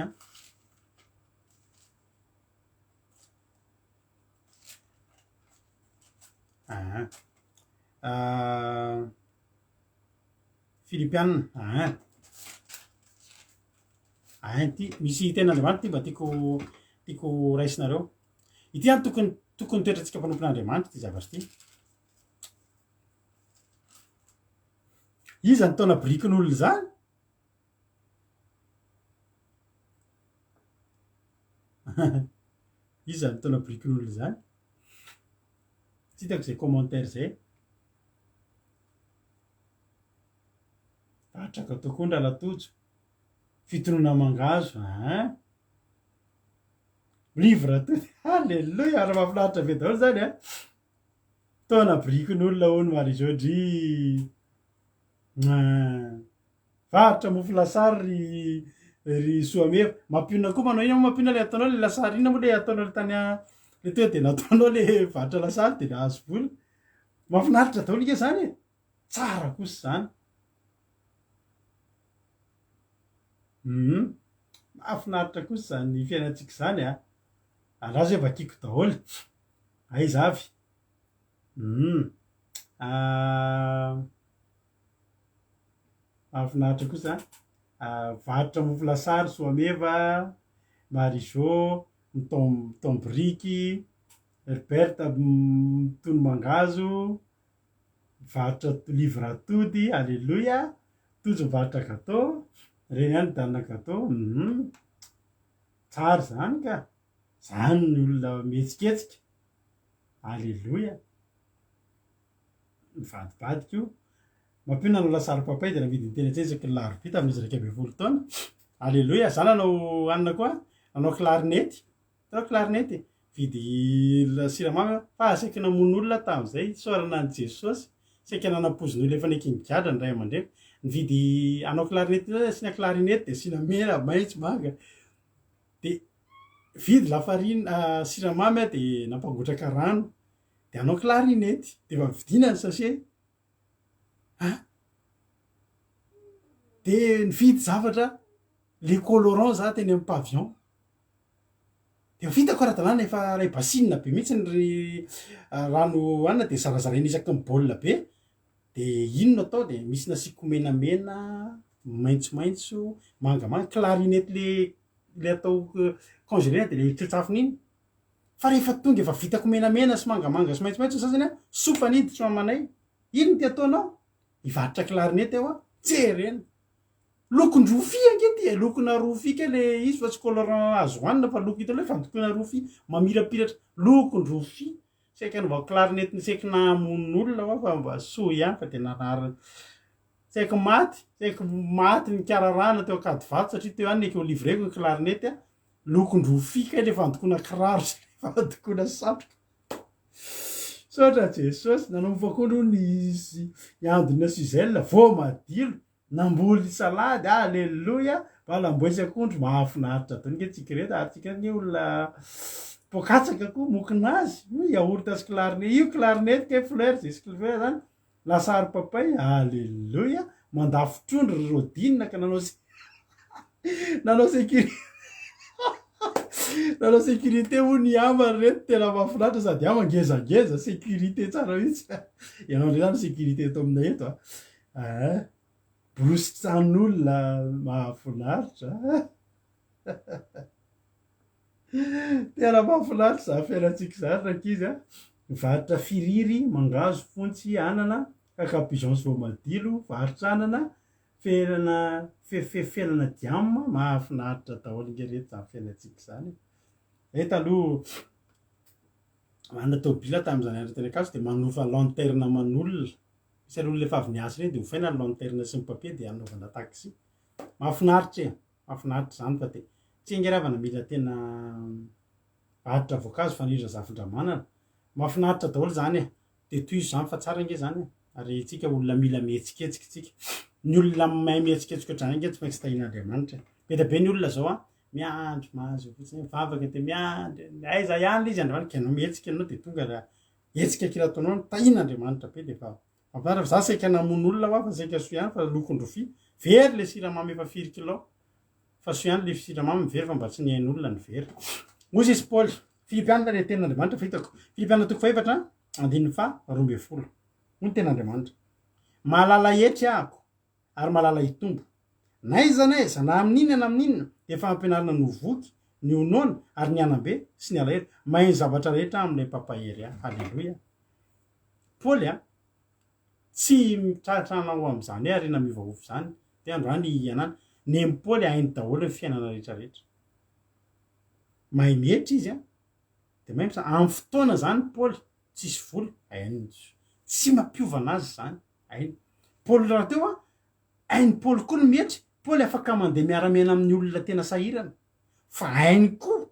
Filipianina ty misy ten'Andriamanitra ty mba tiako raisinareo ity any tokony toetratsika mpanompon'Andriamanitra ty zavatra ty izy ny taona birikin'olona zany izy zany tona brikin'olona zany tsy hitako zay commentaire zay atraka tokondra latojo fitoroana mangazo livre to alleloia ary mahafinaritra be daholo zany tona brikin'olona hono marizodry varitra mofo lasary ry soameva mampionona koa manao ina mo mampiona le ataonao le lasary ina moa le ataonao le tany le teo de nataonao le varitra lasary de nahazo vola mahafinaritra daholo ika zany tsara kosa zany mahafinaritra kosa zany fiainantsika zany alazo hoe vakiko daholo aiza avy mahafinaritra kosa varitra mofo lasary soameva marizô mitombriky herberta mitono mangazo varitra livre atody alleloia tojo mivaritra gâteau reny ihany danina gâteau tsara zany ka zany ny olona mihetsiketsika alleloia mivadibadika io mampiona anao lasary papay de navidiny teny atsetsaka larobita amin'izy 20 taona alleloia za nanao anina koa nanao clarinety tanao clarinety vidy siramamy fa asaiky namono olona tam'izay sorana any jesosy saika nanampozin'olo efa nekingigadra ny ray aman-dreny nividy anao clarinety asina clarinety de asina mena maitso manga de vidy lafarina siramamy de nampangotraka rano de anao clarinety de efa vidina ny sachet de nividy zavatra le colorant za teny amin'ny pavillon de vitako ara-dalàna efa ray basinina be mihitsy ny rano anina de zarazaraina isaky ny baolina be de ino atao de misy nasiko menamena maitsomaitso mangamanga clarinety le atao congelé de le tsotsafony iny fa rehefa tonga efa vitako menamena sy mangamanga sy maitsomaitso sasany sofaniditra amanay ino ty ataonao ivaritra clarinety aho jerena lokon-drofy angety lokona rofy ke le izy fa tsy colorant azo hoanina fa loko hita le fandokona rofy mamirapiratra lokon-drofy saika nova clarinety ny saika namon'olona fa mba so ihany fa de nanary saika maty ny kararana teo akady vato satria teo ihany eko livreko ny clarinety lokon-drofy ke le fandokona kiraro sy le fandokona satroka sotra jesosy nanombofa koa no ny andona suzelle vo madilo namboly salady alleloia valamboesy akondro mahafinaritra dony ke tsikireta ary tsika ny olona pokatsaka koa mokinazy yaourt sy clarinety io clarinety ke fleur jusque fleur zany lasary papay alleloia mandafo trondro rodinina ka nanao sécurité ho ny amany reto tena mahafinaritra sady amangezangeza sécurité tsara mihitsy ianao ndray zany sécurité eto aminay eto brosy tran'olona mahafinaritra tena mahafinaritra za fiainantsika zany rakizy mivaritra firiry mangazo fontsy anana kakapizon sy voamadilo varitra anana fiainana diamma mahafinaritra daholo ngereto zany fiainantsika zany taloha manana tobila tam'izany andro tena akaso de manofa lanterne man'olona misy al'olona efa avy niasy reny de hofaina ny lanterne sy ny papier de anaovana taxi mahafinaritra mahafinaritra zany fa de tsy angeravana mila tena varitra voankazo fa nindra zavin-dramanana mahafinaritra daholo zany de toy izy zany fa tsara nge zany ary tsika olona mila mihetsiketsika tsika ny olona mahay mihetsiketsika ohatrany nge tsy maintsy tahin'Andriamanitra be da be ny olona zao miandry mahazo fotsiny mivavaka de miandry aiza ihany le izy Andriamanitra anao mihetsika anao de tonga raha hetsika kirataonao tahin'Andriamanitra be de fa mampara za saika namono olona wa fa saika so ihany fa lokon-drofy very le siramamy efa 4 kilao fa so ihany le siramamy very fa mba tsy ny hain'olona ny very Moses Paul Filipianina le ten'Andriamanitra fahitako Filipianina toko faefatra andininy fa 12 ny ten'Andriamanitra mahalala hetry ahako ary mahalala hitombo naiza na amin'inona efa ampianarina ny voky ny onona ary ny anambe sy ny alahelo mahay zavatra rehetra amin'ilay papahery halleloia Paul tsy mitratranao amin'izany ary na mivaovy zany de androany ianana ny Paul hainy daholo ny fiainana rehetrarehetra mahay mietra izy a de mahay misa amin'ny fotoana zany paoly tsisy vola ainy tsy mampiovana azy zany ainy paoly raha teo a ainy paoly koa no mietry paoly afaka mandeha miara-miaina amin'ny olona tena sahirana fa ainy koa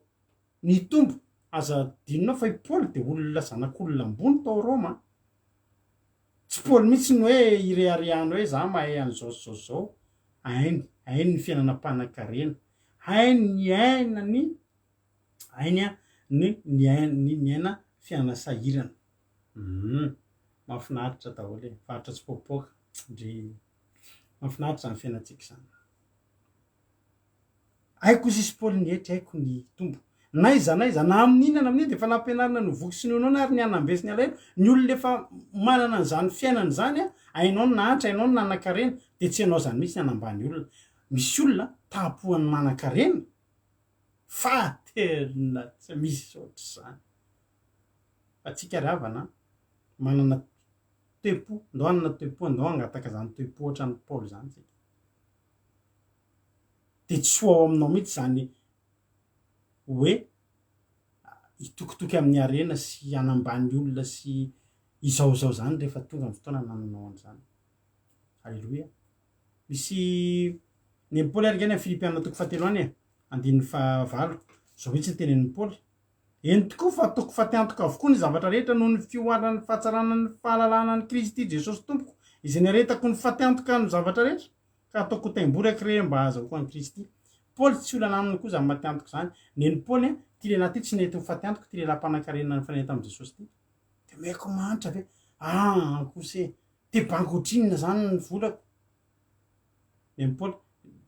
ny tombo aza dinonao fa i paoly de olona zanak'olona ambony tao roma tsy paoly mihitsy ny hoe ireariany hoe za mahay an'zao ainy ny fiainana mpanankarena hainy ny aina ny ainy a ny aina fiainana sahirana mahafinaritra daholo e faritra tsy popoka ndry mahafinaritra zany fiainantsika zany haiko sisy paoly ny etry haiko ny tombo naiza na amin'inana amin'iny de fa nampianarina ny voky sy ny onona ary ny anambesiny alaino ny olona efa manana an'zany fiainana zany a ainao ny nahatra ainao ny nanan-karena de tsy ianao zany mihitsy ny anambany olona misy olona tapohan'ny manan-karena fa tena tsy misy ohatry zany fa tsika ravana manana toepo ndao anana toepo andao angataka zany toepo ohatra ny paoly zany tsika de tsy ho ao aminao mihitsy zany hoe itokotoky amin'ny arena sy anambany olona sy izaozao zany rehefa tonga ny fotoana nananao an'izany alleloia misy ny paoly arika any amin'ny Filipianina toko fahatelo any e andininy fahavalo zao mihitsy ny tenenin'ny paoly eny tokoa fa toko fatiantoka avokoa ny zavatra rehetra noho ny fioanany fahatsarana ny fahalalana ny Kristy Jesosy tompoko izay ny aretako ny fatiantoka ny zavatra rehetra ka ataoko taimbory akire mba ahazahoako an'i Kristy paoly tsy olana aminy koa zany matiantoka zany neny paoly a ty lehilahy ty tsy nety ny fatiantoka ty lehilahy mpanankarena ny fanenta am'i Jesosy ty de maiko manitra ve kose te bangotrinina zany ny volako neny paoly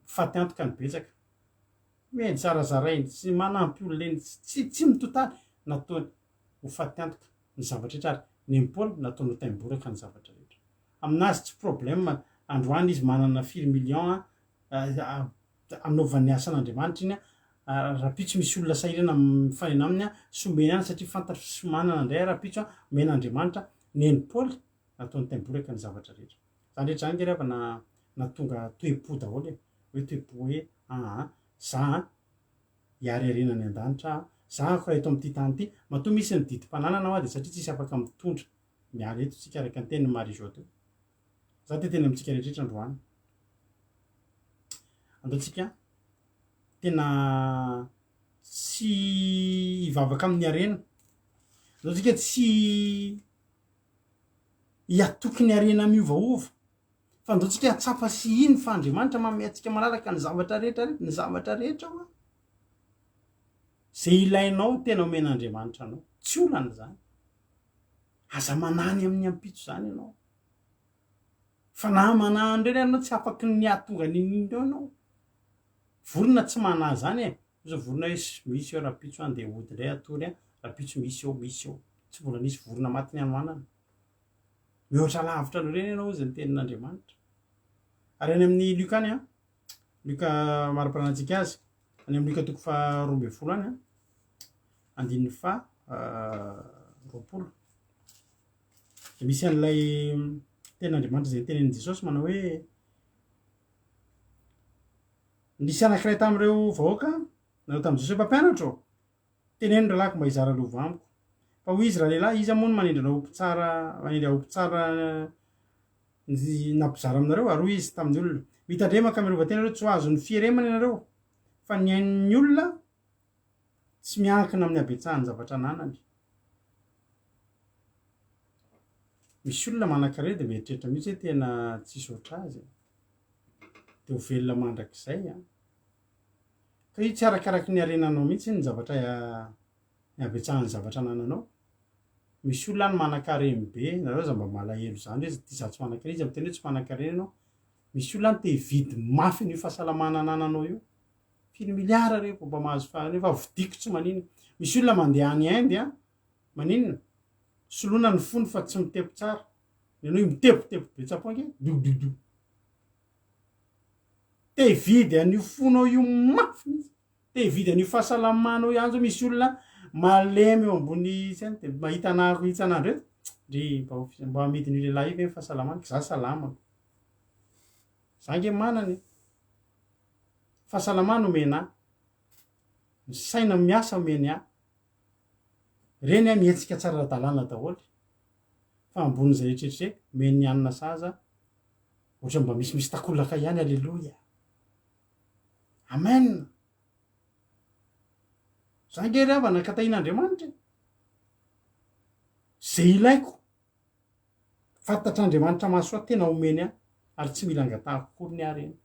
fatiantoka ny betsaka hoe zarazarainy tsy manampy olona eny tsy mitotaly nataony ho fatiantoka ny zavatra rehetra ary neny paoly nataony ho taimboraka ny zavatra rehetra aminazy tsy problème androany izy manana 4 million anaovan'ny asan'Andriamanitra iny rapitso misy olona sahirana mifanena aminy a somena any satria fantatry somanana indray rapitso men'Andriamanitra neny paoly nataony taimboraka ny zavatra rehetra zany rehetra zany ngerefa natonga toepo daholo e hoe toepo hoe za hiary arenany an-danitra za ko raha eto amin'ity tany ity matoa misy ny didim-pananana ao de satria tsisy afaka mitondra miala eto tsika araka ny teny Marie-Jo teo za te teny amintsika rehetrrehetra androany andaotsika tena tsy hivavaka amin'ny arena andaotsika tsy hiatoky ny arena miovaova fa andaotsika hatsapa sy iny fa Andriamanitra manome antsika malalaka ny zavatra rehetra ny zavatra rehetra hoa zay ilainao tena omen'Andriamanitra anao tsy olana zany aza manany amin'ny ampitso zany ianao fa na manany reny anao tsy afaky ny ahatonga ninindreo anao vorona tsy mana zany e oza vorona misy eo rapitso any de ody ndray atory a rapitso misy eo tsy mbola nisy vorona maty ny anoanana mihoatra lavitra no reny ianao ozy ny tenin'Andriamanitra ary any amin'ny Luka any a Luka mari-paranantsika azy any amin'ny Luka toko fa 12 any a andininy fa roapolo de misy an'ilay tenin'Andriamanitra zay tenenin' Jesosy manao hoe nisy anankiray tamin'ireo vahoaka nareo tamin'i Jesosy mpampianatra teneno rahalahy mba hizara lovo amiko fa hoy izy raha lehilahy izy moa no manindry ahopy tsara nampizara aminareo ary hoy izy tamin'ny olona mitandremaka mirovatena reo tsy ho azo ny fieremana ianareo fa ny ain'ny olona tsy miankina amin'ny abetsahany zavatra nanany misy olona manan-karena de mieritreritra mihitsy hoe tena tsisy oatra azy de ho velona mandrakizay ka io tsy arakaraky ny arenanao mihitsy ny zavatra ny abetsahany zavatra nananao misy olona ny manan-karena be nareo za mba malahelo zany hoe ty za tsy manan-karena izy am'teny hoe tsy manan-karena ianao misy olona ny te hividy mafy ny fahasalamana nananao io 1 miliara rehefa mba mahazo nefa vidiko tsy manino misy olona mandeha any Inde a maninona solona ny fony fa tsy mitepo tsara ianao mitepotepo betsapo ange dododo te hividy an'io fonao io mafy mihitsy te hividy an'io fahasalamanao ihany zao misy olona malemy eo ambony zany de mahita anahako hitsan'andro eto ndry mba hamidiny lehilahy io ve ny fahasalamana za salamako za nge manany fahasalamana omena ny saina miasa omeny a reny a mietsika tsara dalàna daholy fa ambon'izay rehetrehtre meny anina saza ohatra mba misimisy takolaka ihany alleloia amen za ngery avana katahin'andriamanitra zay ilaiko fantatr'andriamanitra mahasoa tena omeny a ary tsy mila angatahkokory ary eny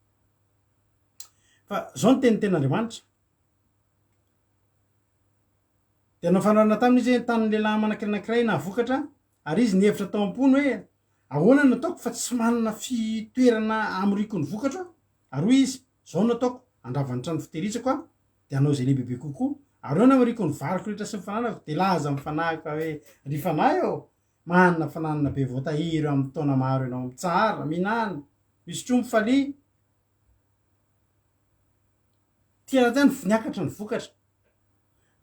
fa zao ny teniten'andriamanitra de anao fanarana tamin'izy hoe tany lehilahy manankiray nahavokatra ary izy nihevitra tao am-pony hoe ahoana no ataoko fa tsy manana fitoerana amoriko ny vokatra ary hoy izy zao no ataoko andravanitra ny fitehirizako a de anao zay lehibehibe kokoa ary ao na mariko ny variko rehetra sy mifananako de laza mifanahaka hoe ry fanahy eo manana fananana be voatahiry amin'ny taona maro ianao mitsara minana misy tro mifalia tiana teny niakatra ny vokatra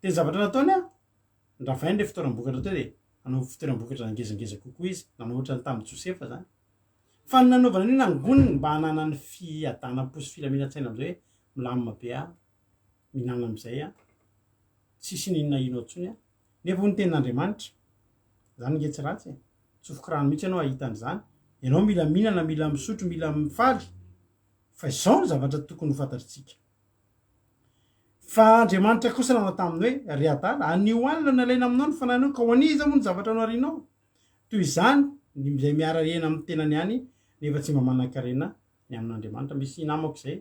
de ny zavatra nataony a ndravainy le fitoeram-bokatra teo de anao fitoeram-bokatra ngezangeza kokoa izy nanao ohatra ny tamin'ny Josefa zany fa ny nanaovana ny nangoniny mba hanana ny fiadanam-posy filaminantsaina am'izay hoe milamina be a minana am'izay a tsisy ninona ino antsony a nefa ho ny tenin'andriamanitra zany nge tsy ratsy tsofoko rano mihitsy ianao ahitan'izany ianao mila minana mila misotro mila mifaly fa izao ny zavatra tokony ho fantatritsika fa andriamanitra kosa nanao taminy hoe ry adala anio alina nalaina aminao ny fananao ka ho aniza moa ny zavatra anao arinao toy izany izay miararena amin'ny tenany ihany nefa tsy mba manan-karena ny amin'andriamanitra misy namako izay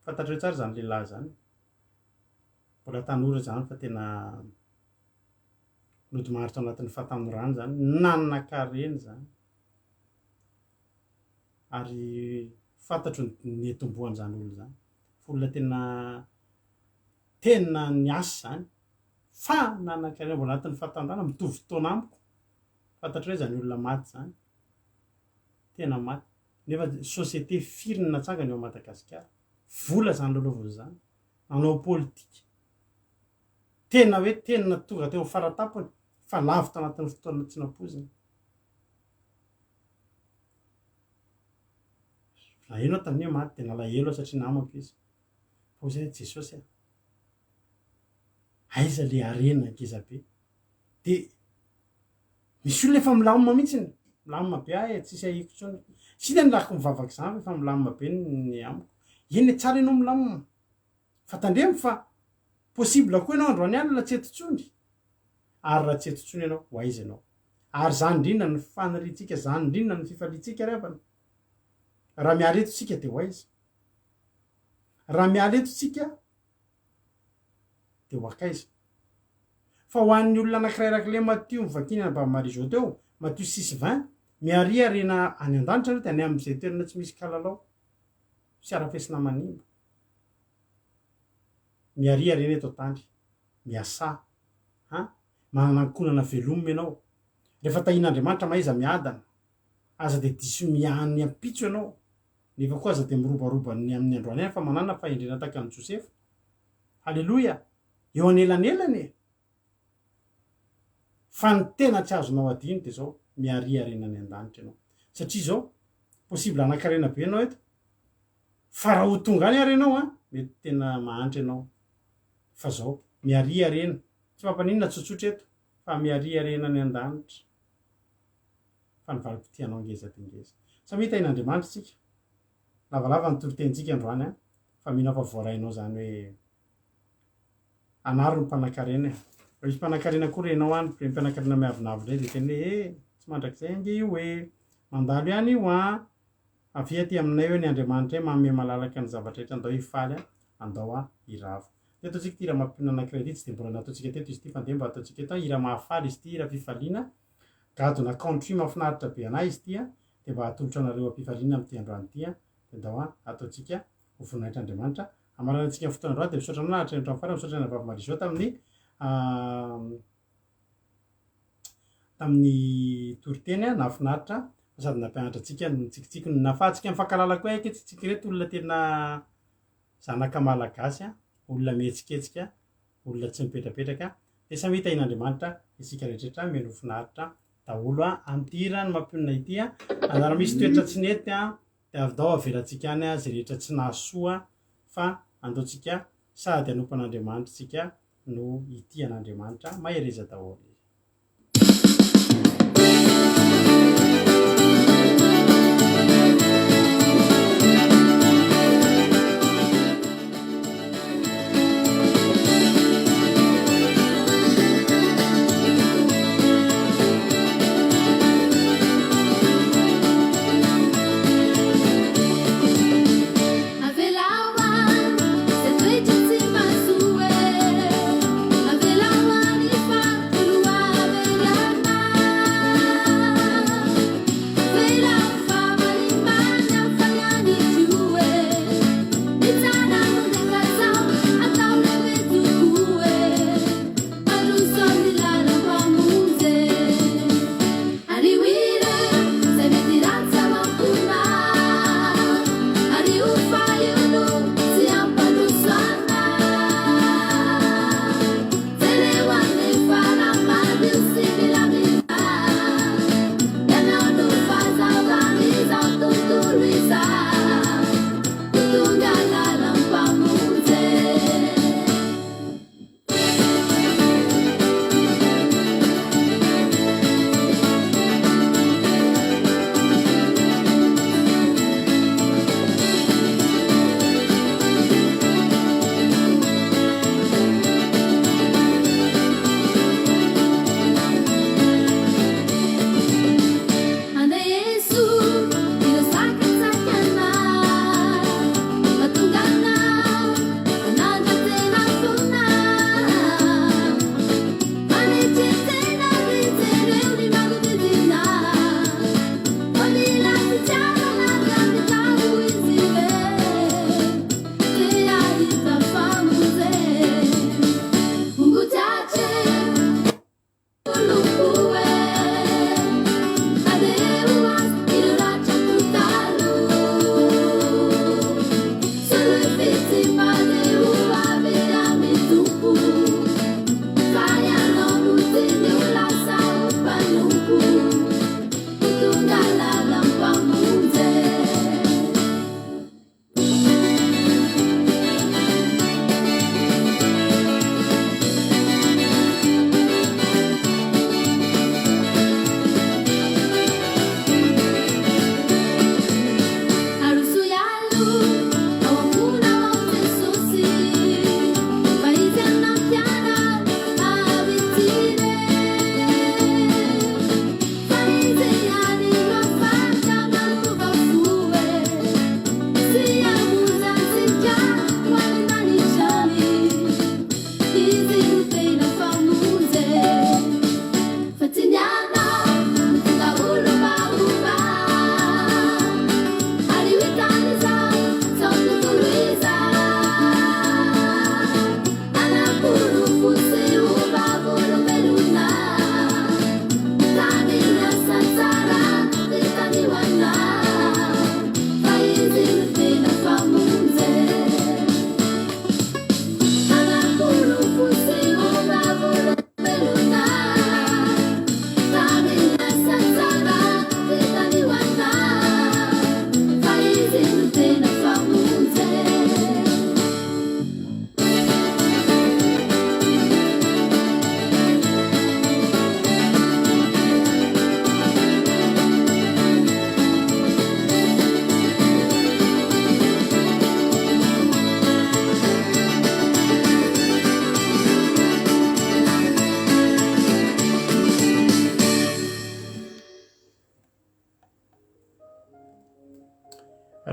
fantatra hoe tsara zany lehilahy zany mbola tanora zany fa tena nodimaritra anatin'ny fahatanorany zany nanankareny zany ary fantatro ny etombohan' zany olo zany olona tena ny asa zany fa nanankarena mbola anatin'ny fahatanorana mitovy taona amiko fantatra hoe zany olona maty zany tena maty nefa société firiny natsangany eo Madagasikara vola zany lalaovany zany nanao politika tena hoe tena tonga teo faratapony fa lavy tanatin'ny fotoana tsy nampoziny laheno tamin'ny maty de nalahelo satria namako izy fa zay Jesosy aiza le arena ngezabe de misy olona efa milamina mihitsiny milamina be ahy tsisy ahiko tsony sy de nilako mivavaka zany efa milamina be ny amiko eny tsara ianao milamina fa tandremo fa possible koa ianao androany alina tsy etotsony ary raha tsy etotsony ianao ho aiza ianao ary zany indrindra ny faniritsika zany indrindra ny fifalitsika revana raha miala eto tsika de ho aiza raha miala eto tsika de ho akaiza fa ho an'ny olona anankiray rakile Matthieu mivakiny Baba Marie-Jo teo Matthieu 6:20 miaria rena any an-danitra re de any amin'izay toerana tsy misy kalalao sy ara-fesina manimba miaria reny eto tandry miasa manana ankonana velomina ianao rehefa tahin'andriamanitra maiza miadana aza de diso miany ampitso ianao nefa koa aza de mirobarobany amin'ny androany any fa manana fahendrena tahaka ny Josefa halleloia eo anelanelany fa ny tena tsy azonao adino de zao miaria renany an-danitra ianao satria zao possible anankarena be ianao eto fa raha ho tonga any ary ianao mety tena mahantra ianao fa zao miaria rena tsy mampaninona tsotsotra eto fa miaria renany an-danitra fa ny valiko tianao ngeza de ngeza sa mita in'andriamanitra tsika lavalava ny torotentsika androany fa mino fa voarainao zany hoe anaro ny mpanan-karena misy mpanan-karena koa renao any mpianakarena miavinavindray de teny hoe tsy mandrakizay ange io hoe mandalo ihany io avy aty aminay hoe ny andriamanitra hoe manome malalaka ny zavatra rehetra andao hifaly andao hiravo de ataontsika ty ira mampina anankiray ty tsy de mbola nataontsika teto izy ty fa de mba ataontsika eto ira mahafaly izy ty ira fifaliana gadona country mafinaritra be anay izy ty de mba atolotra anareo ampifaliana am'ty androany ty de andao ataontsika ho voninahitran'andriamanitra amaranantsika fotoana androany de misaotra anao hatrany trano fara misaotra ana Baba Marie-Jo tamin'ny toriteny nafinaritra sady nampianatra atsika nitsikitsiky nafahatsika mifankalalako eky tsitsika reto olona tena zanaka malagasy olona mihetsiketsika olona tsy mipetrapetraka de samy hitahin'andriamanitra isika rehetrrehetra meno finaritra daholo am'ty rany mampionina ity anara misy toetra tsy nety de avydao avelantsika any zay rehetra tsy nahasoa fa andaotsika sady anompan'andriamanitra tsika no ity an'andriamanitra mahereza daholo izy.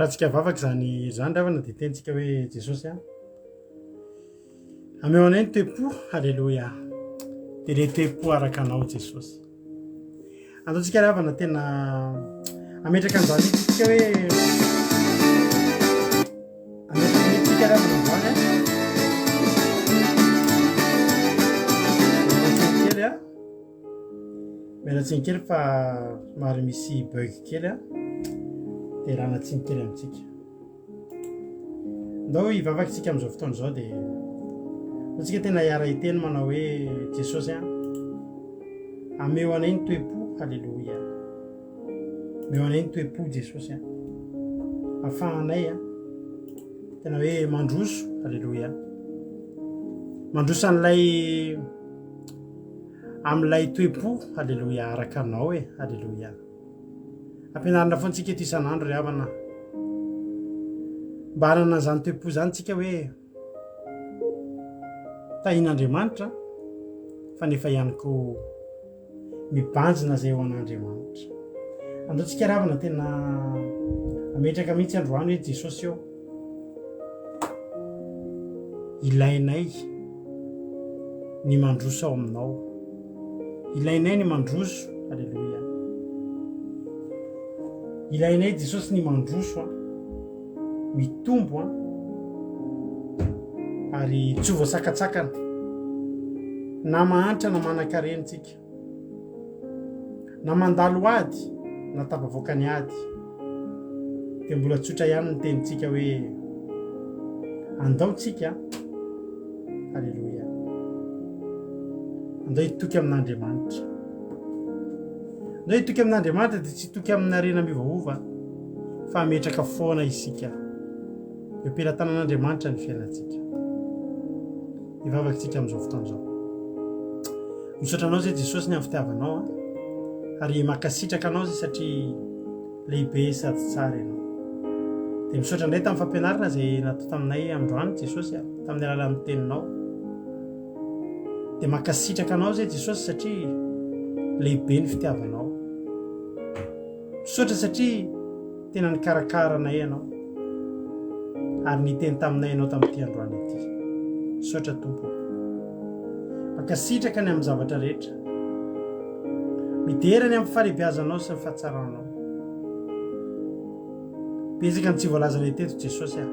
raha tsika vavaky zany ravana de tentsika hoe jesosy a ameo anay ny toepo alleloia de le toepo araka anao jesosy ataontsika ravana tena ametraka an'izany tsika hoe ametraka ravana zany kely a mialatsiny kely fa somary misy bug kely a de raha natsiny kely amitsika ndao hivavakytsika am'izao fotoana zao de atsika tena hiara hiteny manao hoe jesosy a ameo anay ny toepo alleloia ameo anay ny toepo jesosy a afahanay a tena hoe mandroso alleloia mandrosan'ilay amin'ilay toe-po alleloia araka aminao e alleloia ampianarina foantsika eto isan'andro ry havana mba hanana zany toe-po zany tsika hoe tahin'Andriamanitra fa nefa ihany ko mibanjina zay ho an'Andriamanitra andao tsika ry havana tena ametraka mihitsy androany hoe Jesosy eo ilainay ny mandroso ao aminao ilainay ny mandroso alleloia ilainay Jesosy ny mandroso mitombo ary tsy ho voasakatsakana na mahantra na manan-karenitsika na mandalo ady na tapavoakany ady dia mbola tsotra ihany ny tenitsika hoe andaotsika alleloia andao hitoky amin'Andriamanitra andao hitoky amin'Andriamanitra dia tsy hitoky amin'ny arena miovaova fa ametraka foana isika eo am-pelantanan'Andriamanitra ny fiainantsika hivavakantsika amin'izao fotoan'izao misaotra anao zay Jesosy ny amin'ny fitiavanao ary makasitraka anao zay satria lehibe sady tsara ianao dia misaotra indray tamin'ny fampianarana zay natao taminay androany Jesosy tamin'ny alalan'ny teninao dia makasitraka anao zay Jesosy satria lehibe ny fitiavanao misaotra satria tena nikarakarana ianao ary niteny taminay ianao tamin'ity androany ity misaotra tompo makasitraka ny amin'ny zavatra rehetra miderany amin'ny fahalehibiazanao sy ny fahatsaranao bezaka ny tsy voalazana teto Jesosy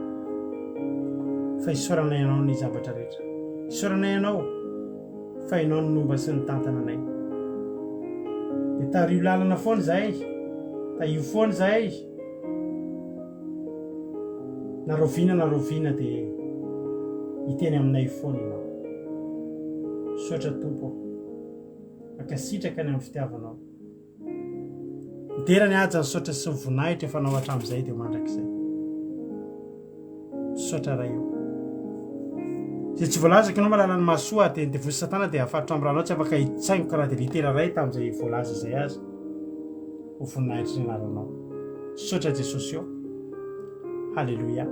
fa isaoranay ianao ny zavatra rehetra isaoranay ianao fa ianao ny nomba sy ny tantananay dia tario lalana foana zahay taio foana zahay na roviana dia hiteny aminay foana ianao misaotra tompo makasitraka ny amin'ny fitiavanao miderany aja ny saotra sy ny voninahitra efa nao hatramin'izay dia mandrakizay misaotra ray eo zay tsy voalazaka ianao malalany masoa dia nydevosy satana dia afatotra amin'ny ranao tsy afaka hitsaingo karaha dia litera ray tamin'izay voalaza izay azy ho voninahitra ny anaranao misaotra Jesosy eo halleloia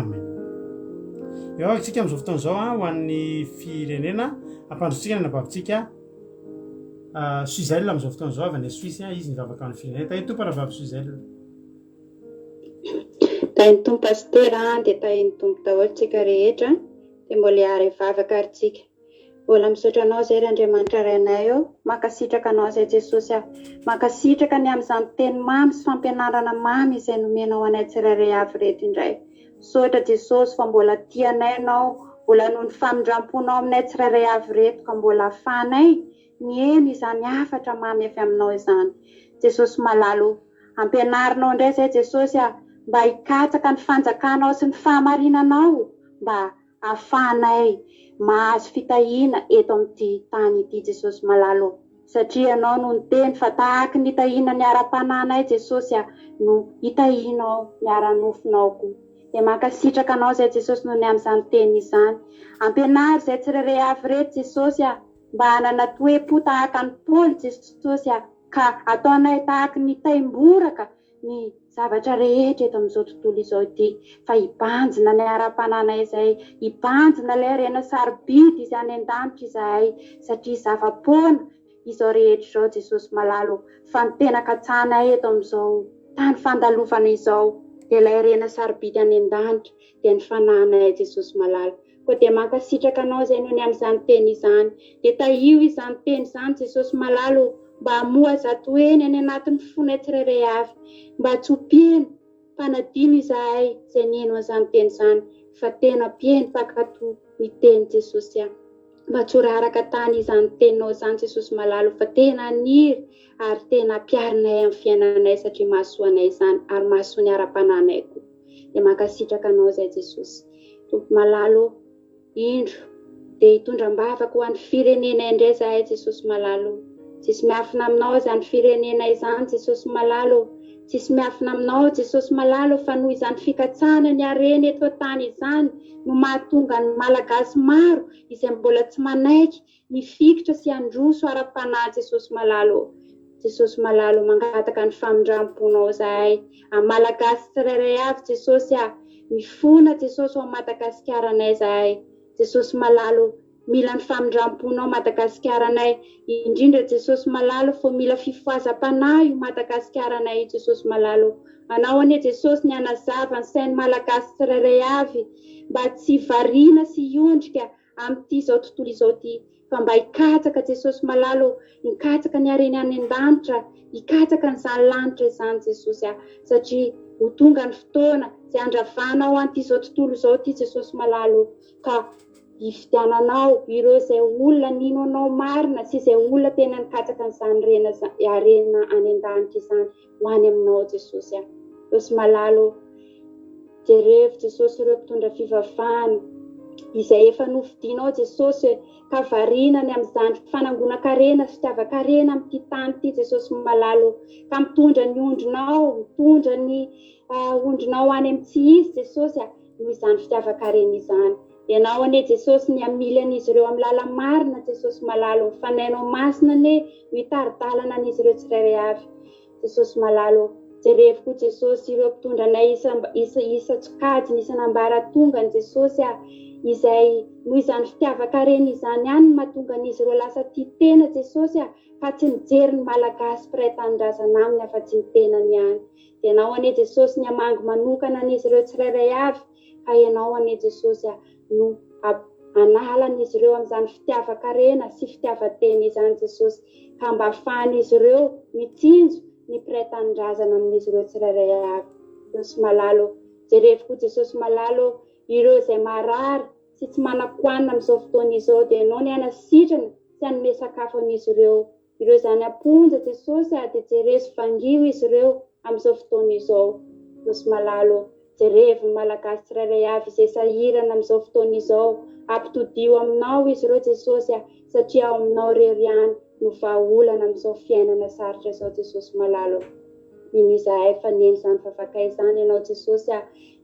amen eo akantsika amin'izao fotoan'izao ho an'ny firenena ampandrotsika ny anabavitsika Suzel amin'izao fotoan'izao avy any Suisse izy nivavaka amin'ny firenena tahy tompo raha vavy Suzel tahin'ny tompo pastera dia tahin'ny tompo daholo tsika rehetra dia mbola hiara hivavaka ary tsika mbola misaotra anao zay ry Andriamanitra rainay eo makasitraka anao zay Jesosy makasitraka ny amin'izany teny mamy sy fampianarana mamy izay nomenao anay tsirairay avy reto indray misaotra Jesosy fa mbola tianay ianao mbola noho ny famindramponao aminay tsirairay avy reto ka mbola ahafahanay mihaino izany hafatra mamy avy aminao izany Jesosy malalo ampianarinao indray zay Jesosy mba hikatsaka ny fanjakanao sy ny fahamarinanao mba ahafahanay mahazo fitahiana eto amin'ity tany ity Jesosy malalo satria ianao no niteny fa tahaka ny hitahiana ny ara-pananay Jesosy no hitahianao ny ara-nofinao koa dia makasitraka anao zay Jesosy noho ny amin'izany teny izany ampianary zay tsirairay avy reto Jesosy mba hanana toe-po tahaka ny Paoly Jesosy ka ataonay tahaka ny taimboraka ny zavatra rehetra eto amin'izao tontolo izao ity fa hibanjina ny ara-pananay izay hibanjina ilay rena sarobidy izay any an-danitra izahay satria zava-poana izao rehetra izao Jesosy malalo fa ny tena katsanay eto amin'izao tany fandalovana izao dia ilay rena sarobidy any an-danitra dia ny fanahinay Jesosy malalo koa dia mankasitraka anao zay noho ny amin'izany teny izany dia tahio izany teny izany Jesosy malalo mba hamoa zatoeny any anatin'ny fonay tsirairay avy mba tsopiny fanadino izahay izay nihaino izany teny izany fa tena mpihaino mpakato ny teny Jesosy mba tsy horaraka tany izany teninao izany Jesosy malalo fa tena niry ary tena piarinay amin'ny fiainanay satria mahasoa anay izany ary mahasoa ny ara-pananay koa dia mankasitraka anao izay Jesosy tompo malalo indro dia hitondram-bavaka ho an'ny firenena indray izahay Jesosy malalo tsisy miafina aminao izany firenena izany Jesosy malalo tsisy miafina aminao Jesosy malalo fa noho izany fikatsana ny areny eto an-tany izany no mahatonga ny malagasy maro izay mbola tsy manaiky mifikitra sy handroso ara-panahy Jesosy malalo. Jesosy malalo mangataka ny famindram-ponao zahay amin'ny malagasy tsirairay avy Jesosy mifona Jesosy ao Madagasikara-nay zahay. Jesosy malalo mila ny famindram-ponao Madagasikara-nay indrindra Jesosy malalo fo mila fifoazam-panahy io Madagasikara-nay Jesosy malalo. Anao anie Jesosy ny anazava ny sain'ny malagasy tsirairay avy mba tsy variana sy iondrika amin'ity izao tontolo izao ty fa mba hikatsaka Jesosy malalo hikatsaka ny hareny any an-danitra hikatsaka nyzany lanitra izany Jesosy satria ho tonga ny fotoana izay andravanao an'ity izao tontolo izao ty Jesosy malalo ka hifidiananao ireo izay olona nino anao marina sy izay olona tena nikatsaka nyzany harena any an-danitra izany ho any aminao Jesosy. Jesosy malalo jereo Jesosy ireo mpitondra fivavahana izay efa nofidianao Jesosy ka varinany amin'izany fanangonan-karena sy fitiavan-karena amin'ity tany ity Jesosy malalo ka mitondra ny ondrinao mitondra ny ondrinao any amin'ny tsy izy Jesosy noho izany fitiavan-karena izany. Ianao anie Jesosy ny amily an'izy ireo amin'ny lala marina Jesosy malalo mifanainao masina anie mitaridalana an'izy ireo tsirairay avy Jesosy malalo. Jerevo koa Jesosy ireo mpitondranay isa-tsokajy ny isan'ambaratonga ny Jesosy izay noho izany fitiavan-karena izany ihany mahatonga an'izy ireo lasa tia tena Jesosy fa tsy mijery ny malagasy mpiray tanindrazana aminy afa tsy ny tenany ihany. Ianao anie Jesosy ny hamango manokana an'izy ireo tsirairay avy ka ianao anie Jesosy no anala an'izy ireo amin'izany fitiavan-karena sy fitiavan-tena izany Jesosy ka mba ahafahan'izy ireo mitsinjo ny mpiray tanindrazana amin'izy ireo tsirairay avy Jesosy malalo. Jerevo koa Jesosy malalo ireo izay marary sy tsy manan-koanina amin'izao fotoana izao dia ianao ny anasitrana sy hanome sakafo an'izy ireo izany amponja Jesosy dia jereso vangio izy ireo amin'izao fotoana izao Jesosy malalo. Jerevo ny malagasy tsirairay avy izay sahirana amin'izao fotoana izao ampitodio aminao izy ireo Jesosy satria ao aminao irery ihany no vahaolana amin'izao fiainana sarotra izao Jesosy malalo. Ino izahay faneny izany vavakay izany ianao Jesosy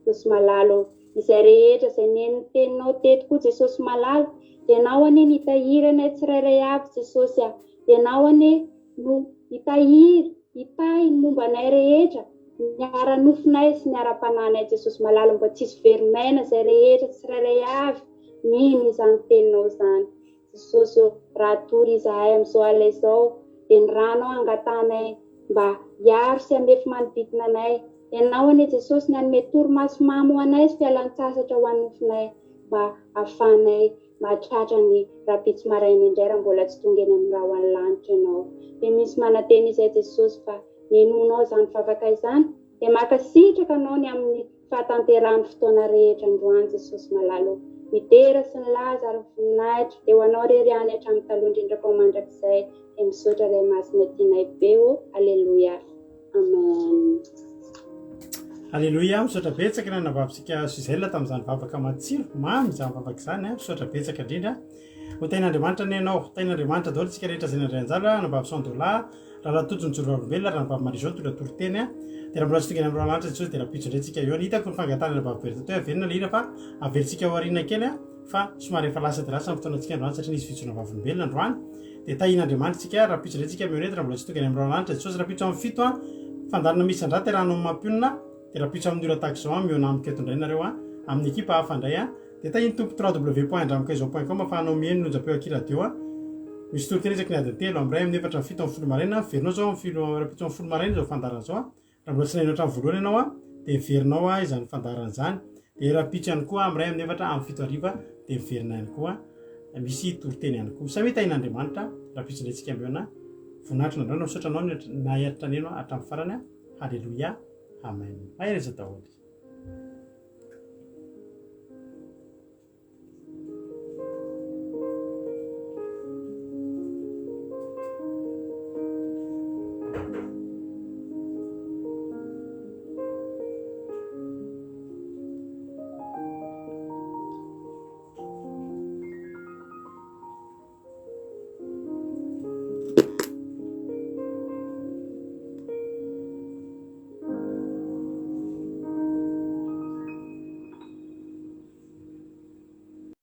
Jesosy malalo izay rehetra izay neny ny teninao teto koa Jesosy malalo dia ianao anie ny hitahiranay tsirairay avy Jesosy ianao anie no hitahiry hitahy ny mombanay rehetra ny ara-nofinay sy ny ara-pananay Jesosy malalo mba tsisy verimaina izay rehetra tsirairay avy nino izany teninao izany Jesosy raha tory izahay amin'izao alina izao dia ny ranao angatanay mba hiaro sy hamefy manodidina anay. Ianao anie Jesosy ny hanome torimaso mamy ho anay sy fialan-tsasatra ho an'nofinay mba ahafahanay mahatratra ny rapitso maraina indray raha mbola tsy tonga eny amin'ny raha ho any lanitra ianao. Dia misy mananteny izay Jesosy fa nenonao izany vavaka izany dia makasitraka anao ny amin'ny fahatanterahany fotoana rehetra androany Jesosy malalo. Midera sy ny laza ary voninahitra dia ho anao rery any hatramin'ny taloha indrindrako ao mandrakizay dia misaotra iray masina tianay be Alleluia. Amen. Alleluia. Misaotra betsaka ny navavitsika Suzelle tamin'izany vavaka matsiro mamy izany vavaka izany misaotra betsaka indrindra ho tain'Andriamanitra ny ianao tain'Andriamanitra daholo tsika rehetra izay nandray-anjara navavy Sandola raha tojony jorovavelona raha navavy Marizao toratoro-teny dia raha mbola tsy tonga ny amin'ny Andriamanitra Jesosy dia raha pitso indray tsika eo ny hitako ny fangatana navavy Bertoto averina lina fa averintsika ao aoriana kely fa somary efa lasa dia lasa amin'ny fotoanantsika androany satria nisy fitsona vavolombelona androany dia tahin'Andriamanitra tsika raha pitso indray tsika mionety raha mbola tsy tonga ny amin'ny Andriamanitra Jesosy raha pitso amin'ny fito fandarana misy andraty rano mampionina dia raha pitso amin'ny ora tahaka izao mionamika eto indray nareo amin'ny ekipa hafa indray dia tahiny tompo www.andramokaizo.com afahanao mihaino nonjapeo akiradio misy toroteny ezaky ny adiny telo amin'ray amin'ny efatra fito amin'ny folo maraina verinao zao raha pitso amin'ny folo maraina zao fandarana zao raha mbola tsy nahinao hatramin'ny voalohany ianao dia verinao izany fandarana izany dia raha pitso ihany koa amin'ray amin'ny efatra amin'ny fito hariva dia verina ihany koa misy toroteny ihany koa samy tahin'Andriamanitra raha pitso indray tsika mbeona voninahitra nandraona misaotra anao na hiaritra aneno hatramin'ny farany Alleluia. Amen. Mahereza daholo.